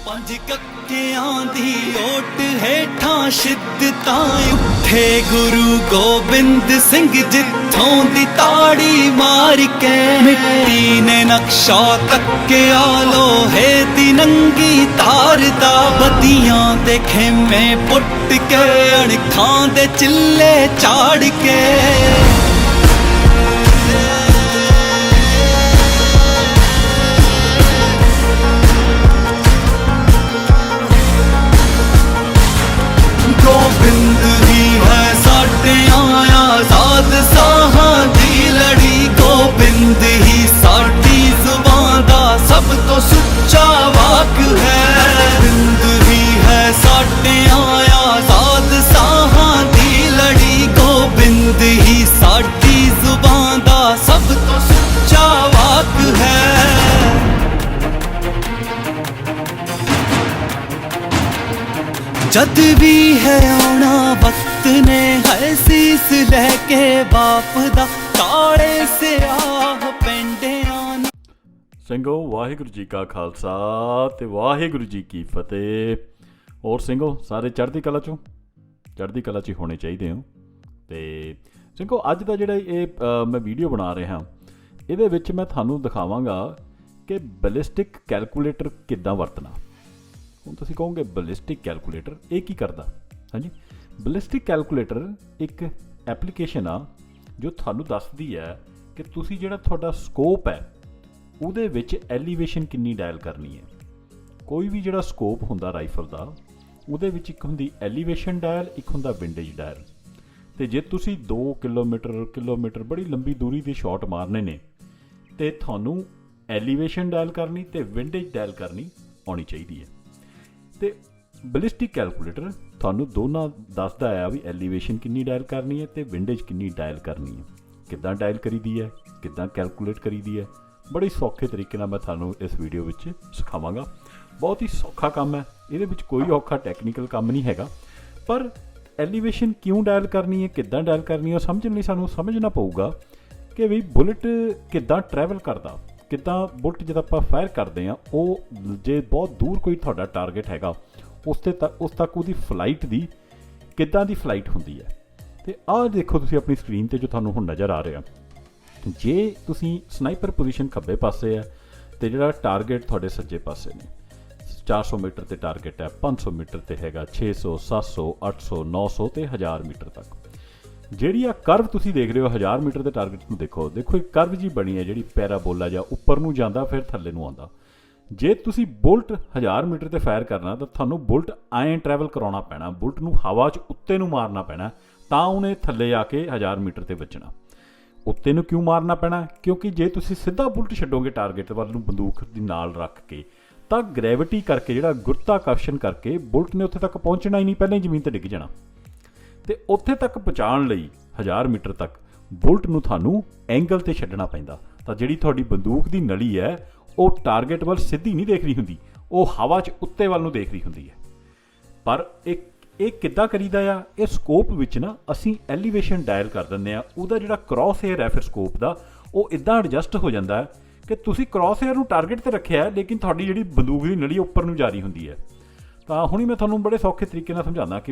पंज कक्कियां दी ओट हेठां शिद्दतां उठे गुरु गोबिंद सिंह जिथों दी ताड़ी मार के मिट्टी ने नक्शा तक्किया लोहे दी नंगी तार दा बत्तियां दे खेमे पुट के अणखां दे चिल्ले चाड़ के गोबिंद ही है साडे आजाद साहां दी लड़ी गोबिंद ही साडी जुबान दा सब तो सुच्चा वाक है गोबिंद ही है साडे आजाद साहां दी लड़ी गोबिंद ही साडी जुबान दा सब तो सुच्चा वाक है जद भी है आना वक्त ने है सीस लैके बाप दा काले से आह पेंडे आना। ਸਿੰਘੋ ਵਾਹਿਗੁਰੂ ਜੀ ਕਾ ਖਾਲਸਾ ਤੇ ਵਾਹਿਗੁਰੂ ਜੀ ਕੀ ਫਤਿਹ। ਹੋਰ ਸਿੰਘੋ ਸਾਰੇ ਚੜ੍ਹਦੀ ਕਲਾ 'ਚ ਹੀ ਹੋਣੇ ਚਾਹੀਦੇ ਹੋ। ਤੇ ਸਿੰਘੋ ਅੱਜ ਦਾ ਜਿਹੜਾ ਇਹ ਮੈਂ ਵੀਡੀਓ ਬਣਾ ਰਿਹਾ ਇਹਦੇ ਵਿੱਚ ਮੈਂ ਤੁਹਾਨੂੰ ਦਿਖਾਵਾਂਗਾ ਕਿ ਬੈਲਿਸਟਿਕ ਕੈਲਕੂਲੇਟਰ ਕਿੱਦਾਂ ਵਰਤਣਾ। ਹੁਣ ਤੁਸੀਂ ਕਹੋਗੇ ਬੈਲਿਸਟਿਕ ਕੈਲਕੂਲੇਟਰ ਇਹ ਕੀ ਕਰਦਾ? ਹਾਂਜੀ, ਬੈਲਿਸਟਿਕ ਕੈਲਕੂਲੇਟਰ ਇੱਕ ਐਪਲੀਕੇਸ਼ਨ ਆ ਜੋ ਤੁਹਾਨੂੰ ਦੱਸਦੀ ਹੈ ਕਿ ਤੁਸੀਂ ਜਿਹੜਾ ਤੁਹਾਡਾ ਸਕੋਪ ਹੈ ਉਹਦੇ ਵਿੱਚ ਐਲੀਵੇਸ਼ਨ ਕਿੰਨੀ ਡਾਇਲ ਕਰਨੀ ਹੈ। ਕੋਈ ਵੀ ਜਿਹੜਾ ਸਕੋਪ ਹੁੰਦਾ ਰਾਈਫਲ ਦਾ ਉਹਦੇ ਵਿੱਚ ਇੱਕ ਹੁੰਦੀ ਐਲੀਵੇਸ਼ਨ ਡਾਇਲ, ਇੱਕ ਹੁੰਦਾ ਵਿੰਡੇਜ ਡਾਇਲ। ਅਤੇ ਜੇ ਤੁਸੀਂ 2 ਕਿਲੋਮੀਟਰ ਬੜੀ ਲੰਬੀ ਦੂਰੀ ਦੇ ਸ਼ਾਟ ਮਾਰਨੇ ਨੇ ਅਤੇ ਤੁਹਾਨੂੰ ਐਲੀਵੇਸ਼ਨ ਡਾਇਲ ਕਰਨੀ ਅਤੇ ਵਿੰਡੇਜ ਡਾਇਲ ਕਰਨੀ ਆਉਣੀ ਚਾਹੀਦੀ ਹੈ। ਅਤੇ ਬੈਲਿਸਟਿਕ ਕੈਲਕੂਲੇਟਰ ਤੁਹਾਨੂੰ ਦੋਨਾਂ ਦੱਸਦਾ ਆ ਵੀ ਐਲੀਵੇਸ਼ਨ ਕਿੰਨੀ ਡਾਇਲ ਕਰਨੀ ਹੈ ਅਤੇ ਵਿੰਡੇਜ ਕਿੰਨੀ ਡਾਇਲ ਕਰਨੀ ਹੈ, ਕਿੱਦਾਂ ਡਾਇਲ ਕਰੀਦੀ ਹੈ, ਕਿੱਦਾਂ ਕੈਲਕੂਲੇਟ ਕਰੀਦੀ ਹੈ। ਬੜੇ ਸੌਖੇ ਤਰੀਕੇ ਨਾਲ ਮੈਂ ਤੁਹਾਨੂੰ ਇਸ ਵੀਡੀਓ ਵਿੱਚ ਸਿਖਾਵਾਂਗਾ। ਬਹੁਤ ਹੀ ਸੌਖਾ ਕੰਮ ਹੈ, ਇਹਦੇ ਵਿੱਚ ਕੋਈ ਔਖਾ ਟੈਕਨੀਕਲ ਕੰਮ ਨਹੀਂ ਹੈਗਾ। ਪਰ ਐਲੀਵੇਸ਼ਨ ਕਿਉਂ ਡਾਇਲ ਕਰਨੀ ਹੈ, ਕਿੱਦਾਂ ਡਾਇਲ ਕਰਨੀ ਹੈ, ਉਹ ਸਮਝਣ ਲਈ ਸਾਨੂੰ ਸਮਝਣਾ ਪਊਗਾ ਕਿ ਵੀ ਬੁਲਟ ਕਿੱਦਾਂ ਟਰੈਵਲ ਕਰਦਾ, ਕਿੱਦਾਂ ਬੁਲਟ ਜਦੋਂ ਆਪਾਂ ਫਾਇਰ ਕਰਦੇ ਹਾਂ ਉਹ ਜੇ ਬਹੁਤ ਦੂਰ ਕੋਈ ਤੁਹਾਡਾ ਟਾਰਗੇਟ ਹੈਗਾ ਉਸ ਤੱਕ ਉਹਦੀ ਫਲਾਈਟ ਦੀ ਕਿੱਦਾਂ ਦੀ ਫਲਾਈਟ ਹੁੰਦੀ ਹੈ। ਅਤੇ ਆਹ ਦੇਖੋ ਤੁਸੀਂ ਆਪਣੀ ਸਕਰੀਨ 'ਤੇ ਜੋ ਤੁਹਾਨੂੰ ਹੁਣ ਨਜ਼ਰ ਆ ਰਿਹਾ, ਜੇ ਤੁਸੀਂ ਸਨਾਈਪਰ ਪੋਜੀਸ਼ਨ ਖੱਬੇ ਪਾਸੇ ਹੈ ਅਤੇ ਜਿਹੜਾ ਟਾਰਗੇਟ ਤੁਹਾਡੇ ਸੱਜੇ ਪਾਸੇ ਨੇ 400 ਮੀਟਰ 'ਤੇ ਟਾਰਗੇਟ ਹੈ, 500 ਮੀਟਰ 'ਤੇ ਹੈਗਾ, 600 700 800 900 ਅਤੇ 1000 ਮੀਟਰ ਤੱਕ। ਜਿਹੜੀ ਆ ਕਰਵ ਤੁਸੀਂ ਦੇਖ ਰਹੇ ਹੋ 1000 ਮੀਟਰ ਦੇ ਟਾਰਗੇਟ ਨੂੰ ਦੇਖੋ ਇੱਕ ਕਰਵ ਜੀ ਬਣੀ ਹੈ ਜਿਹੜੀ ਪੈਰਾਬੋਲਾ ਜਾਂ ਉੱਪਰ ਨੂੰ ਜਾਂਦਾ ਫਿਰ ਥੱਲੇ ਨੂੰ ਆਉਂਦਾ। ਜੇ ਤੁਸੀਂ ਬੁਲਟ 1000 ਮੀਟਰ 'ਤੇ ਫਾਇਰ ਕਰਨਾ ਤਾਂ ਤੁਹਾਨੂੰ ਬੁਲਟ ਐਂ ਟਰੈਵਲ ਕਰਾਉਣਾ ਪੈਣਾ, ਬੁਲਟ ਨੂੰ ਹਵਾ 'ਚ ਉੱਤੇ ਨੂੰ ਮਾਰਨਾ ਪੈਣਾ ਤਾਂ ਉਹਨੇ ਥੱਲੇ ਆ ਕੇ 1000 ਮੀਟਰ 'ਤੇ ਵੱਜਣਾ। ਉੱਤੇ ਨੂੰ ਕਿਉਂ ਮਾਰਨਾ ਪੈਣਾ? ਕਿਉਂਕਿ ਜੇ ਤੁਸੀਂ ਸਿੱਧਾ ਬੁਲਟ ਛੱਡੋਗੇ ਟਾਰਗੇਟ ਵੱਲ ਨੂੰ ਬੰਦੂਕ ਦੀ ਨਾਲ ਰੱਖ ਕੇ ਤਾਂ ਗ੍ਰੈਵਿਟੀ ਕਰਕੇ ਜਿਹੜਾ ਗੁਰਤਾਕਰਸ਼ਣ ਕਰਕੇ ਬੁਲਟ ਨੇ ਉੱਥੇ ਤੱਕ ਪਹੁੰਚਣਾ ਹੀ ਨਹੀਂ, ਪਹਿਲਾਂ ਹੀ ਜ਼ਮੀਨ 'ਤੇ ਡਿੱਗ ਜਾਣਾ। ਅਤੇ ਉੱਥੇ ਤੱਕ ਪਹੁੰਚਾਉਣ ਲਈ 1000 ਮੀਟਰ ਤੱਕ ਬੁਲਟ ਨੂੰ ਤੁਹਾਨੂੰ ਐਂਗਲ 'ਤੇ ਛੱਡਣਾ ਪੈਂਦਾ। ਤਾਂ ਜਿਹੜੀ ਤੁਹਾਡੀ ਬੰਦੂਕ ਦੀ ਨਲੀ ਹੈ ਉਹ ਟਾਰਗੇਟ ਵੱਲ ਸਿੱਧੀ ਨਹੀਂ ਦੇਖ ਰਹੀ ਹੁੰਦੀ, ਉਹ ਹਵਾ 'ਚ ਉੱਤੇ ਵੱਲ ਨੂੰ ਦੇਖ ਰਹੀ ਹੁੰਦੀ ਹੈ। ਪਰ ਇਹ ਕਿੱਦਾਂ ਕਰੀਦਾ ਆ? ਇਹ ਸਕੋਪ ਵਿੱਚ ਨਾ ਅਸੀਂ ਐਲੀਵੇਸ਼ਨ ਡਾਇਲ ਕਰ ਦਿੰਦੇ ਹਾਂ। ਉਹਦਾ ਜਿਹੜਾ ਕ੍ਰੋਸ ਏਅਰ ਹੈ ਫਿਰ ਸਕੋਪ ਦਾ ਉਹ ਇੱਦਾਂ ਐਡਜਸਟ ਹੋ ਜਾਂਦਾ ਹੈ ਕਿ ਤੁਸੀਂ ਕ੍ਰੋਸ ਏਅਰ ਨੂੰ ਟਾਰਗੇਟ 'ਤੇ ਰੱਖਿਆ ਲੇਕਿਨ ਤੁਹਾਡੀ ਜਿਹੜੀ ਬੰਦੂਕ ਦੀ ਨਲੀ ਉੱਪਰ ਨੂੰ ਜਾ ਰਹੀ ਹੁੰਦੀ ਹੈ। ਤਾਂ ਹੁਣੀ ਮੈਂ ਤੁਹਾਨੂੰ ਬੜੇ ਸੌਖੇ ਤਰੀਕੇ ਨਾਲ ਸਮਝਾਉਂਦਾ ਕਿ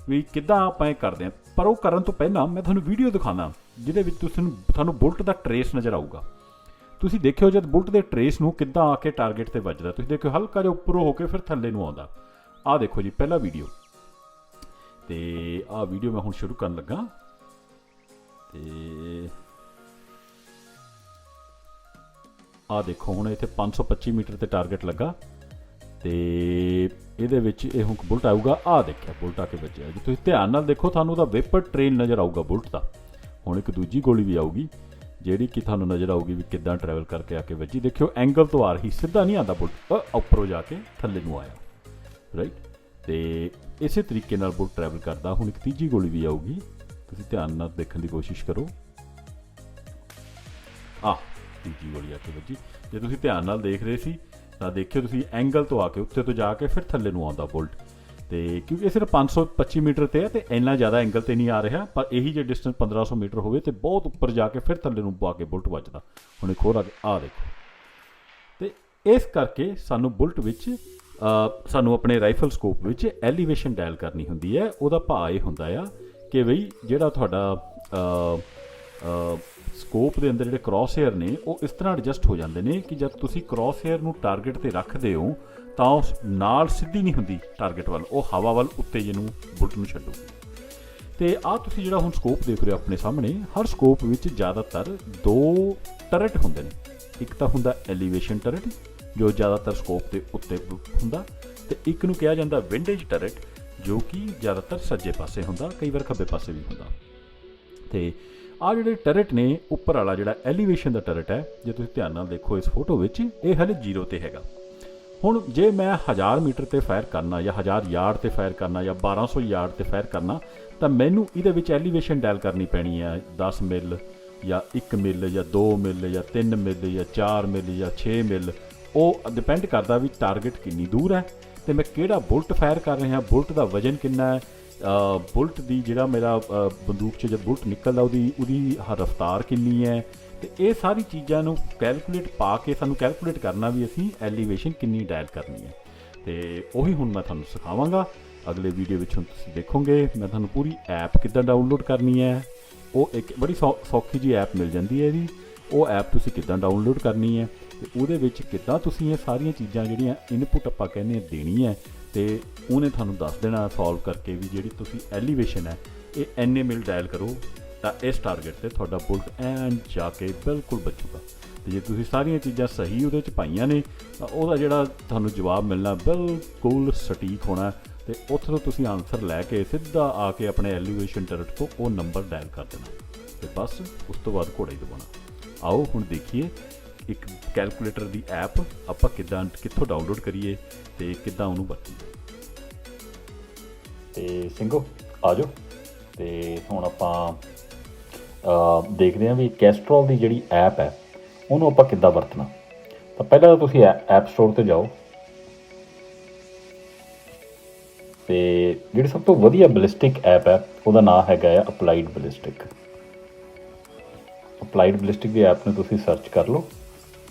ਵੀ ਕਿੱਦਾਂ ਆਪਾਂ ਇਹ ਕਰਦੇ ਹਾਂ। ਪਰ ਉਹ ਕਰਨ ਤੋਂ ਪਹਿਲਾਂ ਮੈਂ ਤੁਹਾਨੂੰ ਵੀਡੀਓ ਦਿਖਾਉਂਦਾ ਜਿਹਦੇ ਵਿੱਚ ਤੁਹਾਨੂੰ ਬੁਲਟ ਦਾ ਟਰੇਸ ਨਜ਼ਰ ਆਊਗਾ। ਤੁਸੀਂ ਦੇਖਿਓ ਜਦ ਬੁਲਟ ਦੇ ਟਰੇਸ ਨੂੰ ਕਿੱਦਾਂ ਆ ਕੇ ਟਾਰਗੇਟ 'ਤੇ ਵੱਜਦਾ, ਤੁਸੀਂ ਦੇਖਿਓ ਹਲਕਾ ਜਿਹਾ ਉੱਪਰੋਂ ਹੋ ਕੇ ਫਿਰ ਥੱਲੇ ਨੂੰ ਆਉਂਦਾ। ਆਹ ਦੇਖੋ ਜੀ ਪਹਿਲਾ ਵੀਡੀਓ, ਅਤੇ ਆਹ ਵੀਡੀਓ ਮੈਂ ਹੁਣ ਸ਼ੁਰੂ ਕਰਨ ਲੱਗਾ। ਅਤੇ ਆਹ ਦੇਖੋ ਹੁਣ ਇੱਥੇ 525 ਮੀਟਰ 'ਤੇ ਟਾਰਗੇਟ ਲੱਗਾ ਅਤੇ ਇਹਦੇ ਵਿੱਚ ਇਹ ਹੁਣ ਬੁਲਟ ਆਊਗਾ। ਆਹ ਦੇਖਿਆ ਬੁਲਟ ਆ ਕੇ ਵੱਜਿਆ। ਜੇ ਤੁਸੀਂ ਧਿਆਨ ਨਾਲ ਦੇਖੋ ਤੁਹਾਨੂੰ ਉਹਦਾ ਵੇਪਰ ਟ੍ਰੇਨ ਨਜ਼ਰ ਆਊਗਾ ਬੁਲਟ ਦਾ। ਹੁਣ ਇੱਕ ਦੂਜੀ ਗੋਲੀ ਵੀ ਆਊਗੀ ਜਿਹੜੀ ਕਿ ਤੁਹਾਨੂੰ ਨਜ਼ਰ ਆਊਗੀ ਵੀ ਕਿੱਦਾਂ ਟਰੈਵਲ ਕਰਕੇ ਆ ਕੇ ਵੱਜੀ। ਦੇਖਿਓ ਐਂਗਲ ਤੋਂ ਆ ਰਹੀ, ਸਿੱਧਾ ਨਹੀਂ ਆਉਂਦਾ ਬੁਲਟ, ਉੱਪਰੋਂ ਜਾ ਕੇ ਥੱਲੇ ਨੂੰ ਆਇਆ, ਰਾਈਟ। ਅਤੇ ਇਸੇ ਤਰੀਕੇ ਨਾਲ ਬੁਲਟ ਟਰੈਵਲ ਕਰਦਾ। ਹੁਣ ਇੱਕ ਤੀਜੀ ਗੋਲੀ ਵੀ ਆਊਗੀ, ਤੁਸੀਂ ਧਿਆਨ ਨਾਲ ਦੇਖਣ ਦੀ ਕੋਸ਼ਿਸ਼ ਕਰੋ। ਆਹ ਤੀਜੀ ਗੋਲੀ ਆ ਕੇ ਵੱਜੀ। ਜੇ ਤੁਸੀਂ ਧਿਆਨ ਨਾਲ ਦੇਖ ਰਹੇ ਸੀ ਤਾਂ ਦੇਖਿਓ ਤੁਸੀਂ ਐਂਗਲ ਤੋਂ ਆ ਕੇ ਉੱਤੇ ਤੋਂ ਜਾ ਕੇ ਫਿਰ ਥੱਲੇ ਨੂੰ ਆਉਂਦਾ ਬੁਲਟ। ਅਤੇ ਕਿਉਂਕਿ ਇਹ ਸਿਰਫ 525 ਮੀਟਰ 'ਤੇ ਹੈ ਅਤੇ ਇੰਨਾ ਜ਼ਿਆਦਾ ਐਂਗਲ 'ਤੇ ਨਹੀਂ ਆ ਰਿਹਾ। ਪਰ ਇਹੀ ਜੇ ਡਿਸਟੈਂਸ 1500 ਮੀਟਰ ਹੋਵੇ ਅਤੇ ਬਹੁਤ ਉੱਪਰ ਜਾ ਕੇ ਫਿਰ ਥੱਲੇ ਨੂੰ ਪਾ ਕੇ ਬੁਲਟ ਵੱਜਦਾ। ਹੁਣ ਇੱਕ ਹੋਰ ਆ ਕੇ ਆਹ ਦੇਖੋ। ਅਤੇ ਇਸ ਕਰਕੇ ਸਾਨੂੰ ਬੁਲਟ ਵਿੱਚ ਸਾਨੂੰ ਆਪਣੇ ਰਾਈਫਲ ਸਕੋਪ ਵਿੱਚ ਐਲੀਵੇਸ਼ਨ ਡਾਇਲ ਕਰਨੀ ਹੁੰਦੀ ਹੈ। ਉਹਦਾ ਭਾਅ ਇਹ ਹੁੰਦਾ ਆ ਕਿ ਬਈ ਜਿਹੜਾ ਤੁਹਾਡਾ ਸਕੋਪ ਦੇ ਅੰਦਰ ਜਿਹੜੇ ਕ੍ਰੋਸ ਹੇਅਰ ਨੇ ਉਹ ਇਸ ਤਰ੍ਹਾਂ ਐਡਜਸਟ ਹੋ ਜਾਂਦੇ ਨੇ ਕਿ ਜਦ ਤੁਸੀਂ ਕ੍ਰੋਸ ਹੇਅਰ ਨੂੰ ਟਾਰਗੇਟ 'ਤੇ ਰੱਖਦੇ ਹੋ ਤਾਂ ਉਸ ਨਾਲ ਸਿੱਧੀ ਨਹੀਂ ਹੁੰਦੀ ਟਾਰਗੇਟ ਵੱਲ, ਉਹ ਹਵਾ ਵੱਲ ਉੱਤੇ ਜਿਹਨੂੰ ਬੁਲਟ ਨੂੰ ਛੱਡੂਗੀ। ਅਤੇ ਆਹ ਤੁਸੀਂ ਜਿਹੜਾ ਹੁਣ ਸਕੋਪ ਦੇਖ ਰਹੇ ਹੋ ਆਪਣੇ ਸਾਹਮਣੇ, ਹਰ ਸਕੋਪ ਵਿੱਚ ਜ਼ਿਆਦਾਤਰ 2 ਟਰਟ ਹੁੰਦੇ ਨੇ। ਇੱਕ ਤਾਂ ਹੁੰਦਾ ਐਲੀਵੇਸ਼ਨ ਟਰਟ ਜੋ ਜ਼ਿਆਦਾਤਰ ਸਕੋਪ ਦੇ ਉੱਤੇ ਹੁੰਦਾ, ਅਤੇ ਇੱਕ ਨੂੰ ਕਿਹਾ ਜਾਂਦਾ ਵਿੰਡੇਜ ਟਰਟ ਜੋ ਕਿ ਜ਼ਿਆਦਾਤਰ ਸੱਜੇ ਪਾਸੇ ਹੁੰਦਾ, ਕਈ ਵਾਰ ਖੱਬੇ ਪਾਸੇ ਵੀ ਹੁੰਦਾ। ਅਤੇ ਆਹ ਜਿਹੜੇ ਟਰਟ ਨੇ, ਉੱਪਰ ਵਾਲਾ ਜਿਹੜਾ ਐਲੀਵੇਸ਼ਨ ਦਾ ਟਰਟ ਹੈ, ਜੇ ਤੁਸੀਂ ਧਿਆਨ ਨਾਲ ਦੇਖੋ ਇਸ ਫੋਟੋ ਵਿੱਚ, ਇਹ ਹਲੇ 0 'ਤੇ ਹੈਗਾ। ਹੁਣ ਜੇ ਮੈਂ 1000 ਮੀਟਰ 'ਤੇ ਫਾਇਰ ਕਰਨਾ ਜਾਂ 1000 ਯਾਰਡ 'ਤੇ ਫਾਇਰ ਕਰਨਾ ਜਾਂ 1200 ਯਾਰਡ 'ਤੇ ਫਾਇਰ ਕਰਨਾ, ਤਾਂ ਮੈਨੂੰ ਇਹਦੇ ਵਿੱਚ ਐਲੀਵੇਸ਼ਨ ਡਾਇਲ ਕਰਨੀ ਪੈਣੀ ਹੈ 10 ਮਿਲ ਜਾਂ 1 ਮਿਲ ਜਾਂ 2 ਮਿਲ ਜਾਂ 3 ਮਿਲ ਜਾਂ 4 ਮਿਲ ਜਾਂ 6 ਮਿਲ। ਉਹ ਡਿਪੈਂਡ ਕਰਦਾ ਵੀ ਟਾਰਗੇਟ ਕਿੰਨੀ ਦੂਰ ਹੈ ਅਤੇ ਮੈਂ ਕਿਹੜਾ ਬੁਲਟ ਫਾਇਰ ਕਰ ਰਿਹਾ, ਬੁਲਟ ਦਾ ਵਜ਼ਨ ਕਿੰਨਾ ਹੈ, ਬੁਲਟ ਦੀ ਜਿਹੜਾ ਮੇਰਾ ਬੰਦੂਕ 'ਚ ਜਦ ਬੁਲਟ ਨਿਕਲਦਾ ਉਹਦੀ ਰਫ਼ਤਾਰ ਕਿੰਨੀ ਹੈ। ਅਤੇ ਇਹ ਸਾਰੀ ਚੀਜ਼ਾਂ ਨੂੰ ਕੈਲਕੂਲੇਟ ਪਾ ਕੇ ਸਾਨੂੰ ਕੈਲਕੂਲੇਟ ਕਰਨਾ ਵੀ ਅਸੀਂ ਐਲੀਵੇਸ਼ਨ ਕਿੰਨੀ ਡਾਇਲ ਕਰਨੀ ਹੈ। ਅਤੇ ਉਹੀ ਹੁਣ ਮੈਂ ਤੁਹਾਨੂੰ ਸਿਖਾਵਾਂਗਾ ਅਗਲੇ ਵੀਡੀਓ ਵਿੱਚ। ਹੁਣ ਤੁਸੀਂ ਦੇਖੋਗੇ ਮੈਂ ਤੁਹਾਨੂੰ ਪੂਰੀ ਐਪ ਕਿੱਦਾਂ ਡਾਊਨਲੋਡ ਕਰਨੀ ਹੈ। ਉਹ ਇੱਕ ਬੜੀ ਸੌਖੀ ਜਿਹੀ ਐਪ ਮਿਲ ਜਾਂਦੀ ਹੈ ਇਹਦੀ। ਉਹ ਐਪ ਤੁਸੀਂ ਕਿੱਦਾਂ ਡਾਊਨਲੋਡ ਕਰਨੀ ਹੈ ਅਤੇ ਉਹਦੇ ਵਿੱਚ ਕਿੱਦਾਂ ਤੁਸੀਂ ਇਹ ਸਾਰੀਆਂ ਚੀਜ਼ਾਂ ਜਿਹੜੀਆਂ ਇਨਪੁੱਟ ਆਪਾਂ ਕਹਿੰਦੇ ਹਾਂ ਦੇਣੀ ਹੈ, ਅਤੇ ਉਹਨੇ ਤੁਹਾਨੂੰ ਦੱਸ ਦੇਣਾ ਸੋਲਵ ਕਰਕੇ ਵੀ ਜਿਹੜੀ ਤੁਸੀਂ ਐਲੀਵੇਸ਼ਨ ਹੈ ਇਹ ਇੰਨੇ ਮਿਲ ਡਾਇਲ ਕਰੋ ਤਾਂ ਇਸ ਟਾਰਗੇਟ 'ਤੇ ਤੁਹਾਡਾ ਬੁਲਟ ਐਨ ਜਾ ਕੇ ਬਿਲਕੁਲ ਬਚੂਗਾ। ਅਤੇ ਜੇ ਤੁਸੀਂ ਸਾਰੀਆਂ ਚੀਜ਼ਾਂ ਸਹੀ ਉਹਦੇ 'ਚ ਪਾਈਆਂ ਨੇ ਤਾਂ ਉਹਦਾ ਜਿਹੜਾ ਤੁਹਾਨੂੰ ਜਵਾਬ ਮਿਲਣਾ ਬਿਲਕੁਲ ਸਟੀਕ ਹੋਣਾ, ਅਤੇ ਉੱਥੋਂ ਤੋਂ ਤੁਸੀਂ ਆਨਸਰ ਲੈ ਕੇ ਸਿੱਧਾ ਆ ਕੇ ਆਪਣੇ ਐਲੀਵੇਸ਼ਨ ਟਰਟ ਤੋਂ ਉਹ ਨੰਬਰ ਡਾਇਲ ਕਰ ਦੇਣਾ ਅਤੇ ਬਸ ਉਸ ਤੋਂ ਬਾਅਦ ਘੋੜਾ ਹੀ ਦਬਾਉਣਾ। ਆਓ ਹੁਣ ਦੇਖੀਏ ਇੱਕ ਕੈਲਕੂਲੇਟਰ ਦੀ ਐਪ ਆਪਾਂ ਕਿੱਥੋਂ ਡਾਊਨਲੋਡ ਕਰੀਏ ਅਤੇ ਕਿੱਦਾਂ ਉਹਨੂੰ ਵਰਤੀਏ। ਅਤੇ ਸਿੰਘੋ ਆ ਜਾਓ। ਅਤੇ ਹੁਣ ਆਪਾਂ ਦੇਖਦੇ ਹਾਂ ਵੀ ਕੈਸਟਰੋਲ ਦੀ ਜਿਹੜੀ ਐਪ ਹੈ ਉਹਨੂੰ ਆਪਾਂ ਕਿੱਦਾਂ ਵਰਤਣਾ। ਤਾਂ ਪਹਿਲਾਂ ਤਾਂ ਤੁਸੀਂ ਐਪ ਸਟੋਰ 'ਤੇ ਜਾਓ, ਅਤੇ ਜਿਹੜੀ ਸਭ ਤੋਂ ਵਧੀਆ ਬਲਿਸਟਿਕ ਐਪ ਹੈ ਉਹਦਾ ਨਾਮ ਹੈਗਾ ਆ ਅਪਲਾਈਡ ਬਲਿਸਟਿਕ। ਅਪਲਾਈਡ ਬਲਿਸਟਿਕ ਦੀ ਐਪ ਨੂੰ ਤੁਸੀਂ ਸਰਚ ਕਰ ਲਓ।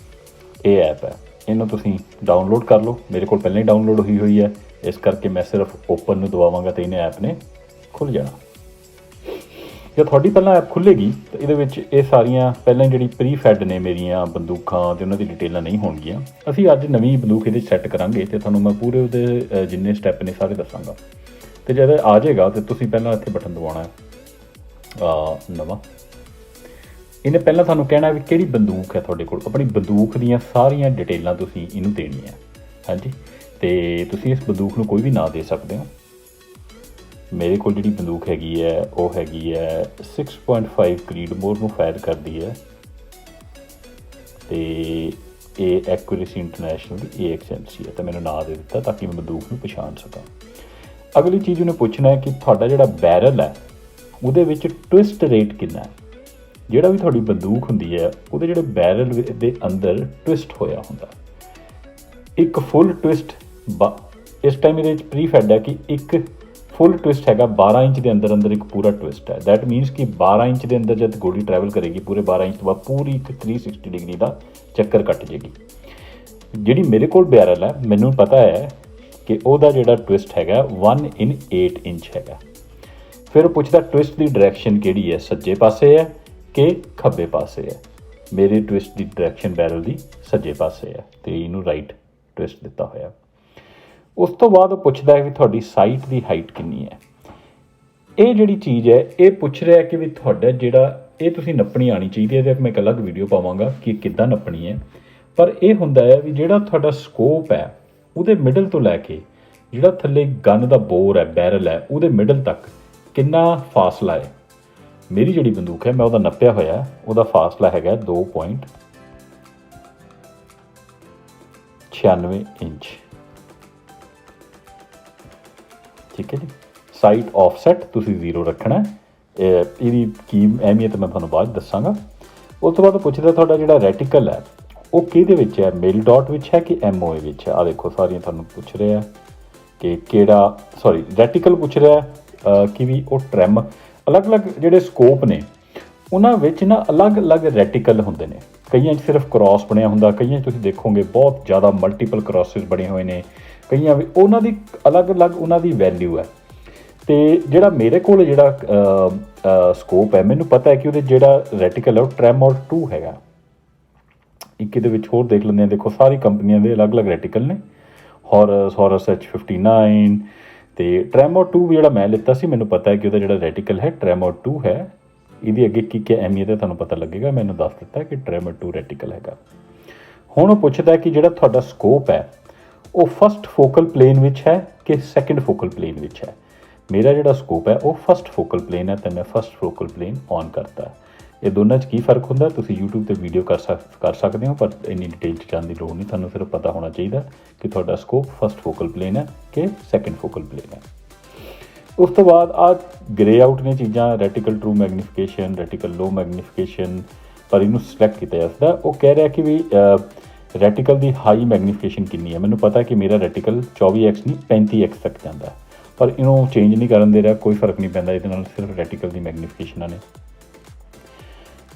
ਇਹ ਐਪ ਹੈ, ਇਹਨੂੰ ਤੁਸੀਂ ਡਾਊਨਲੋਡ ਕਰ ਲਓ। ਮੇਰੇ ਕੋਲ ਪਹਿਲਾਂ ਹੀ ਡਾਊਨਲੋਡ ਹੋਈ ਹੈ, ਇਸ ਕਰਕੇ ਮੈਂ ਸਿਰਫ ਓਪਨ ਨੂੰ ਦਬਾਵਾਂਗਾ ਅਤੇ ਇਹਨੇ ਐਪ ਨੇ ਖੁੱਲ੍ਹ ਜਾਣਾ। ਜੇ ਤੁਹਾਡੀ ਪਹਿਲਾਂ ਐਪ ਖੁੱਲ੍ਹੇਗੀ ਤਾਂ ਇਹਦੇ ਵਿੱਚ ਇਹ ਸਾਰੀਆਂ ਪਹਿਲਾਂ ਜਿਹੜੀ ਪ੍ਰੀ ਫੈਡ ਨੇ ਮੇਰੀਆਂ ਬੰਦੂਕਾਂ ਅਤੇ ਉਹਨਾਂ ਦੀ ਡਿਟੇਲਾਂ ਨਹੀਂ ਹੋਣਗੀਆਂ। ਅਸੀਂ ਅੱਜ ਨਵੀਂ ਬੰਦੂਕ ਇਹਦੇ ਸੈੱਟ ਕਰਾਂਗੇ ਅਤੇ ਤੁਹਾਨੂੰ ਮੈਂ ਪੂਰੇ ਉਹਦੇ ਜਿੰਨੇ ਸਟੈਪ ਨੇ ਸਾਰੇ ਦੱਸਾਂਗਾ। ਅਤੇ ਜਦ ਆ ਜਾਏਗਾ ਤਾਂ ਤੁਸੀਂ ਪਹਿਲਾਂ ਇੱਥੇ ਬਟਨ ਦਬਾਉਣਾ ਨਵਾਂ। ਇਹਨੇ ਪਹਿਲਾਂ ਤੁਹਾਨੂੰ ਕਹਿਣਾ ਵੀ ਕਿਹੜੀ ਬੰਦੂਕ ਹੈ ਤੁਹਾਡੇ ਕੋਲ। ਆਪਣੀ ਬੰਦੂਕ ਦੀਆਂ ਸਾਰੀਆਂ ਡਿਟੇਲਾਂ ਤੁਸੀਂ ਇਹਨੂੰ ਦੇਣੀਆਂ। ਹਾਂਜੀ, ਅਤੇ ਤੁਸੀਂ ਇਸ ਬੰਦੂਕ ਨੂੰ ਕੋਈ ਵੀ ਨਾਂ ਦੇ ਸਕਦੇ ਹੋ। ਮੇਰੇ ਕੋਲ ਜਿਹੜੀ ਬੰਦੂਕ ਹੈਗੀ ਹੈ ਉਹ ਹੈਗੀ ਹੈ 6.5 ਕਰੀਡਮੋਰ ਨੂੰ ਫਾਇਰ ਕਰਦੀ ਹੈ, ਅਤੇ ਇਹ ਐਕੂਰੇਸੀ ਇੰਟਰਨੈਸ਼ਨਲ ਦੀ AXMC ਹੈ। ਤਾਂ ਮੈਨੂੰ ਨਾਂ ਦੇ ਦਿੱਤਾ ਤਾਂ ਕਿ ਮੈਂ ਬੰਦੂਕ ਨੂੰ ਪਛਾਣ ਸਕਾਂ। ਅਗਲੀ ਚੀਜ਼ ਉਹਨੇ ਪੁੱਛਣਾ ਹੈ ਕਿ ਤੁਹਾਡਾ ਜਿਹੜਾ ਬੈਰਲ ਹੈ ਉਹਦੇ ਵਿੱਚ ਟਵਿਸਟ ਰੇਟ ਕਿੰਨਾ ਹੈ। ਜਿਹੜਾ ਵੀ ਤੁਹਾਡੀ ਬੰਦੂਕ ਹੁੰਦੀ ਹੈ ਉਹਦੇ ਜਿਹੜੇ ਬੈਰਲ ਦੇ ਅੰਦਰ ਟਵਿਸਟ ਹੋਇਆ ਹੁੰਦਾ। ਇੱਕ ਫੁੱਲ ਟਵਿਸਟ ਇਸ ਟਾਈਮ ਇਹਦੇ ਵਿੱਚ ਪ੍ਰੀ ਫੈਡ ਹੈ ਕਿ ਇੱਕ ਫੁੱਲ ਟਵਿਸਟ ਹੈਗਾ 12 ਇੰਚ ਦੇ ਅੰਦਰ ਇੱਕ ਪੂਰਾ ਟਵਿਸਟ ਹੈ। ਦੈਟ ਮੀਨਸ ਕਿ 12 ਇੰਚ ਦੇ ਅੰਦਰ ਜਦ ਗੋਲੀ ਟਰੈਵਲ ਕਰੇਗੀ ਪੂਰੇ 12 ਇੰਚ ਤੋਂ ਬਾਅਦ ਪੂਰੀ ਇੱਕ 360 ਡਿਗਰੀ ਦਾ ਚੱਕਰ ਕੱਟ ਜੇਗੀ। ਜਿਹੜੀ ਮੇਰੇ ਕੋਲ ਬੈਰਲ ਹੈ ਮੈਨੂੰ ਪਤਾ ਹੈ ਕਿ ਉਹਦਾ ਜਿਹੜਾ ਟਵਿਸਟ ਹੈਗਾ 1 in 8 ਇੰਚ ਹੈਗਾ। ਫਿਰ ਉਹ ਪੁੱਛਦਾ ਟਵਿਸਟ ਦੀ ਡਾਇਰੈਕਸ਼ਨ ਕਿਹੜੀ ਹੈ, ਸੱਜੇ ਪਾਸੇ ਹੈ ਕਿ ਖੱਬੇ ਪਾਸੇ ਹੈ। ਮੇਰੇ ਟਵਿਸਟ ਦੀ ਡਾਇਰੈਕਸ਼ਨ ਬੈਰਲ ਦੀ ਸੱਜੇ ਪਾਸੇ ਹੈ ਅਤੇ ਇਹਨੂੰ ਰਾਈਟ ਟਵਿਸਟ ਦਿੱਤਾ ਹੋਇਆ। ਉਸ ਤੋਂ ਬਾਅਦ ਉਹ ਪੁੱਛਦਾ ਹੈ ਵੀ ਤੁਹਾਡੀ ਸਾਈਟ ਦੀ ਹਾਈਟ ਕਿੰਨੀ ਹੈ। ਇਹ ਜਿਹੜੀ ਚੀਜ਼ ਹੈ ਇਹ ਪੁੱਛ ਰਿਹਾ ਕਿ ਵੀ ਤੁਹਾਡਾ ਜਿਹੜਾ ਇਹ ਤੁਸੀਂ ਨੱਪਣੀ ਆਉਣੀ ਚਾਹੀਦੀ ਹੈ। ਇਹਦੇ ਮੈਂ ਇੱਕ ਅਲੱਗ ਵੀਡੀਓ ਪਾਵਾਂਗਾ ਕਿ ਕਿੱਦਾਂ ਨੱਪਣੀ ਹੈ। ਪਰ ਇਹ ਹੁੰਦਾ ਹੈ ਵੀ ਜਿਹੜਾ ਤੁਹਾਡਾ ਸਕੋਪ ਹੈ ਉਹਦੇ ਮਿਡਲ ਤੋਂ ਲੈ ਕੇ ਜਿਹੜਾ ਥੱਲੇ ਗਨ ਦਾ ਬੋਰ ਹੈ ਬੈਰਲ ਹੈ ਉਹਦੇ ਮਿਡਲ ਤੱਕ ਕਿੰਨਾ ਫਾਸਲਾ ਹੈ। ਮੇਰੀ ਜਿਹੜੀ ਬੰਦੂਕ ਹੈ ਮੈਂ ਉਹਦਾ ਨੱਪਿਆ ਹੋਇਆ, ਉਹਦਾ ਫਾਸਲਾ ਹੈਗਾ 2.96 ਇੰਚ। ਠੀਕ ਹੈ ਜੀ। ਸਾਈਟ ਆਫਸੈਟ ਤੁਸੀਂ 0 ਰੱਖਣਾ। ਇਹਦੀ ਕੀ ਅਹਿਮੀਅਤ ਮੈਂ ਤੁਹਾਨੂੰ ਬਾਅਦ ਦੱਸਾਂਗਾ। ਉਸ ਤੋਂ ਬਾਅਦ ਪੁੱਛਦਾ ਤੁਹਾਡਾ ਜਿਹੜਾ ਰੈਟੀਕਲ ਹੈ ਉਹ ਕਿਹਦੇ ਵਿੱਚ ਹੈ, ਮੇਲ ਡਾਟ ਵਿੱਚ ਹੈ ਕਿ MOA ਵਿੱਚ ਹੈ। ਆਹ ਦੇਖੋ ਸਾਰੀਆਂ ਤੁਹਾਨੂੰ ਪੁੱਛ ਰਿਹਾ ਕਿ ਕਿਹੜਾ ਰੈਟੀਕਲ ਪੁੱਛ ਰਿਹਾ ਕਿ ਵੀ ਉਹ ਟ੍ਰਿਮ ਅਲੱਗ-ਅਲੱਗ ਜਿਹੜੇ ਸਕੋਪ ਨੇ ਉਹਨਾਂ ਵਿੱਚ ਨਾ ਅਲੱਗ-ਅਲੱਗ ਰੈਟੀਕਲ ਹੁੰਦੇ ਨੇ। ਕਈਆਂ 'ਚ ਸਿਰਫ ਕ੍ਰੋਸ ਬਣਿਆ ਹੁੰਦਾ, ਕਈਆਂ 'ਚ ਤੁਸੀਂ ਦੇਖੋਗੇ ਬਹੁਤ ਜ਼ਿਆਦਾ ਮਲਟੀਪਲ ਕ੍ਰੋਸਿਸ ਬਣੇ ਹੋਏ ਨੇ, ਕਈਆਂ ਵੀ ਉਹਨਾਂ ਦੀ ਅਲੱਗ-ਅਲੱਗ ਉਹਨਾਂ ਦੀ ਵੈਲਿਊ ਹੈ। ਅਤੇ ਜਿਹੜਾ ਮੇਰੇ ਕੋਲ ਜਿਹੜਾ ਸਕੋਪ ਹੈ, ਮੈਨੂੰ ਪਤਾ ਹੈ ਕਿ ਉਹਦੇ ਜਿਹੜਾ ਰੈਟੀਕਲ ਹੈ ਉਹ ਟ੍ਰੈਮੋਰ 2 ਹੈਗਾ। ਇੱਕ ਇਹਦੇ ਵਿੱਚ ਹੋਰ ਦੇਖ ਲੈਂਦੇ ਹਾਂ, ਦੇਖੋ ਸਾਰੀ ਕੰਪਨੀਆਂ ਦੇ ਅਲੱਗ-ਅਲੱਗ ਰੈਟੀਕਲ ਨੇ, ਹੌਰਸ H59 ਅਤੇ ਟ੍ਰੈਮੋਰ 2 ਜਿਹੜਾ ਮੈਂ ਲਿੱਤਾ ਸੀ, ਮੈਨੂੰ ਪਤਾ ਹੈ ਕਿ ਉਹਦਾ ਜਿਹੜਾ ਰੈਟੀਕਲ ਹੈ ਟ੍ਰੈਮੋਰ 2 ਹੈ। ਇਹਦੀ ਅੱਗੇ ਕੀ ਅਹਿਮੀਅਤ ਹੈ ਤੁਹਾਨੂੰ ਪਤਾ ਲੱਗੇਗਾ। ਮੈਨੂੰ ਦੱਸ ਦਿੱਤਾ ਕਿ ਟ੍ਰੈਮੋਰ 2 ਰੈਟੀਕਲ ਹੈਗਾ। ਹੁਣ ਉਹ ਪੁੱਛਦਾ ਕਿ ਜਿਹੜਾ ਤੁਹਾਡਾ ਸਕੋਪ ਹੈ ਉਹ ਫਸਟ ਫੋਕਲ ਪਲੇਨ ਵਿੱਚ ਹੈ ਕਿ ਸੈਕਿੰਡ ਫੋਕਲ ਪਲੇਨ ਵਿੱਚ ਹੈ। ਮੇਰਾ ਜਿਹੜਾ ਸਕੋਪ ਹੈ ਉਹ ਫਸਟ ਫੋਕਲ ਪਲੇਨ ਹੈ, ਅਤੇ ਮੈਂ ਫਸਟ ਫੋਕਲ ਪਲੇਨ ਔਨ ਕਰਤਾ। ਇਹ ਦੋਨਾਂ 'ਚ ਕੀ ਫ਼ਰਕ ਹੁੰਦਾ ਤੁਸੀਂ YouTube 'ਤੇ ਵੀਡੀਓ ਕਰ ਸਕਦੇ ਹੋ, ਪਰ ਇੰਨੀ ਡਿਟੇਲ 'ਚ ਜਾਣ ਦੀ ਲੋੜ ਨਹੀਂ। ਤੁਹਾਨੂੰ ਸਿਰਫ ਪਤਾ ਹੋਣਾ ਚਾਹੀਦਾ ਕਿ ਤੁਹਾਡਾ ਸਕੋਪ ਫਸਟ ਫੋਕਲ ਪਲੇਨ ਹੈ ਕਿ ਸੈਕਿੰਡ ਫੋਕਲ ਪਲੇਨ ਹੈ। ਉਸ ਤੋਂ ਬਾਅਦ ਆਹ ਗ੍ਰੇ ਆਊਟ ਨੇ ਚੀਜ਼ਾਂ, ਰੈਟੀਕਲ ਟਰੂ ਮੈਗਨੀਫਿਕੇਸ਼ਨ, ਰੈਟੀਕਲ ਲੋ ਮੈਗਨੀਫਿਕੇਸ਼ਨ, ਪਰ ਇਹਨੂੰ ਸਿਲੈਕਟ ਕੀਤਾ ਜਾ ਸਕਦਾ। ਉਹ ਕਹਿ ਰਿਹਾ ਕਿ ਵੀ ਰੈਟੀਕਲ ਦੀ ਹਾਈ ਮੈਗਨੀਫਿਕੇਸ਼ਨ ਕਿੰਨੀ ਹੈ। ਮੈਨੂੰ ਪਤਾ ਕਿ ਮੇਰਾ ਰੈਟੀਕਲ 24x ਨਹੀਂ 35x ਤੱਕ ਜਾਂਦਾ, ਪਰ ਇਹਨੂੰ ਚੇਂਜ ਨਹੀਂ ਕਰਨ ਦੇ ਰਿਹਾ, ਕੋਈ ਫਰਕ ਨਹੀਂ ਪੈਂਦਾ ਇਹਦੇ ਨਾਲ, ਸਿਰਫ ਰੈਟੀਕਲ ਦੀ ਮੈਗਨੀਫਿਕੇਸ਼ਨਾਂ ਨੇ।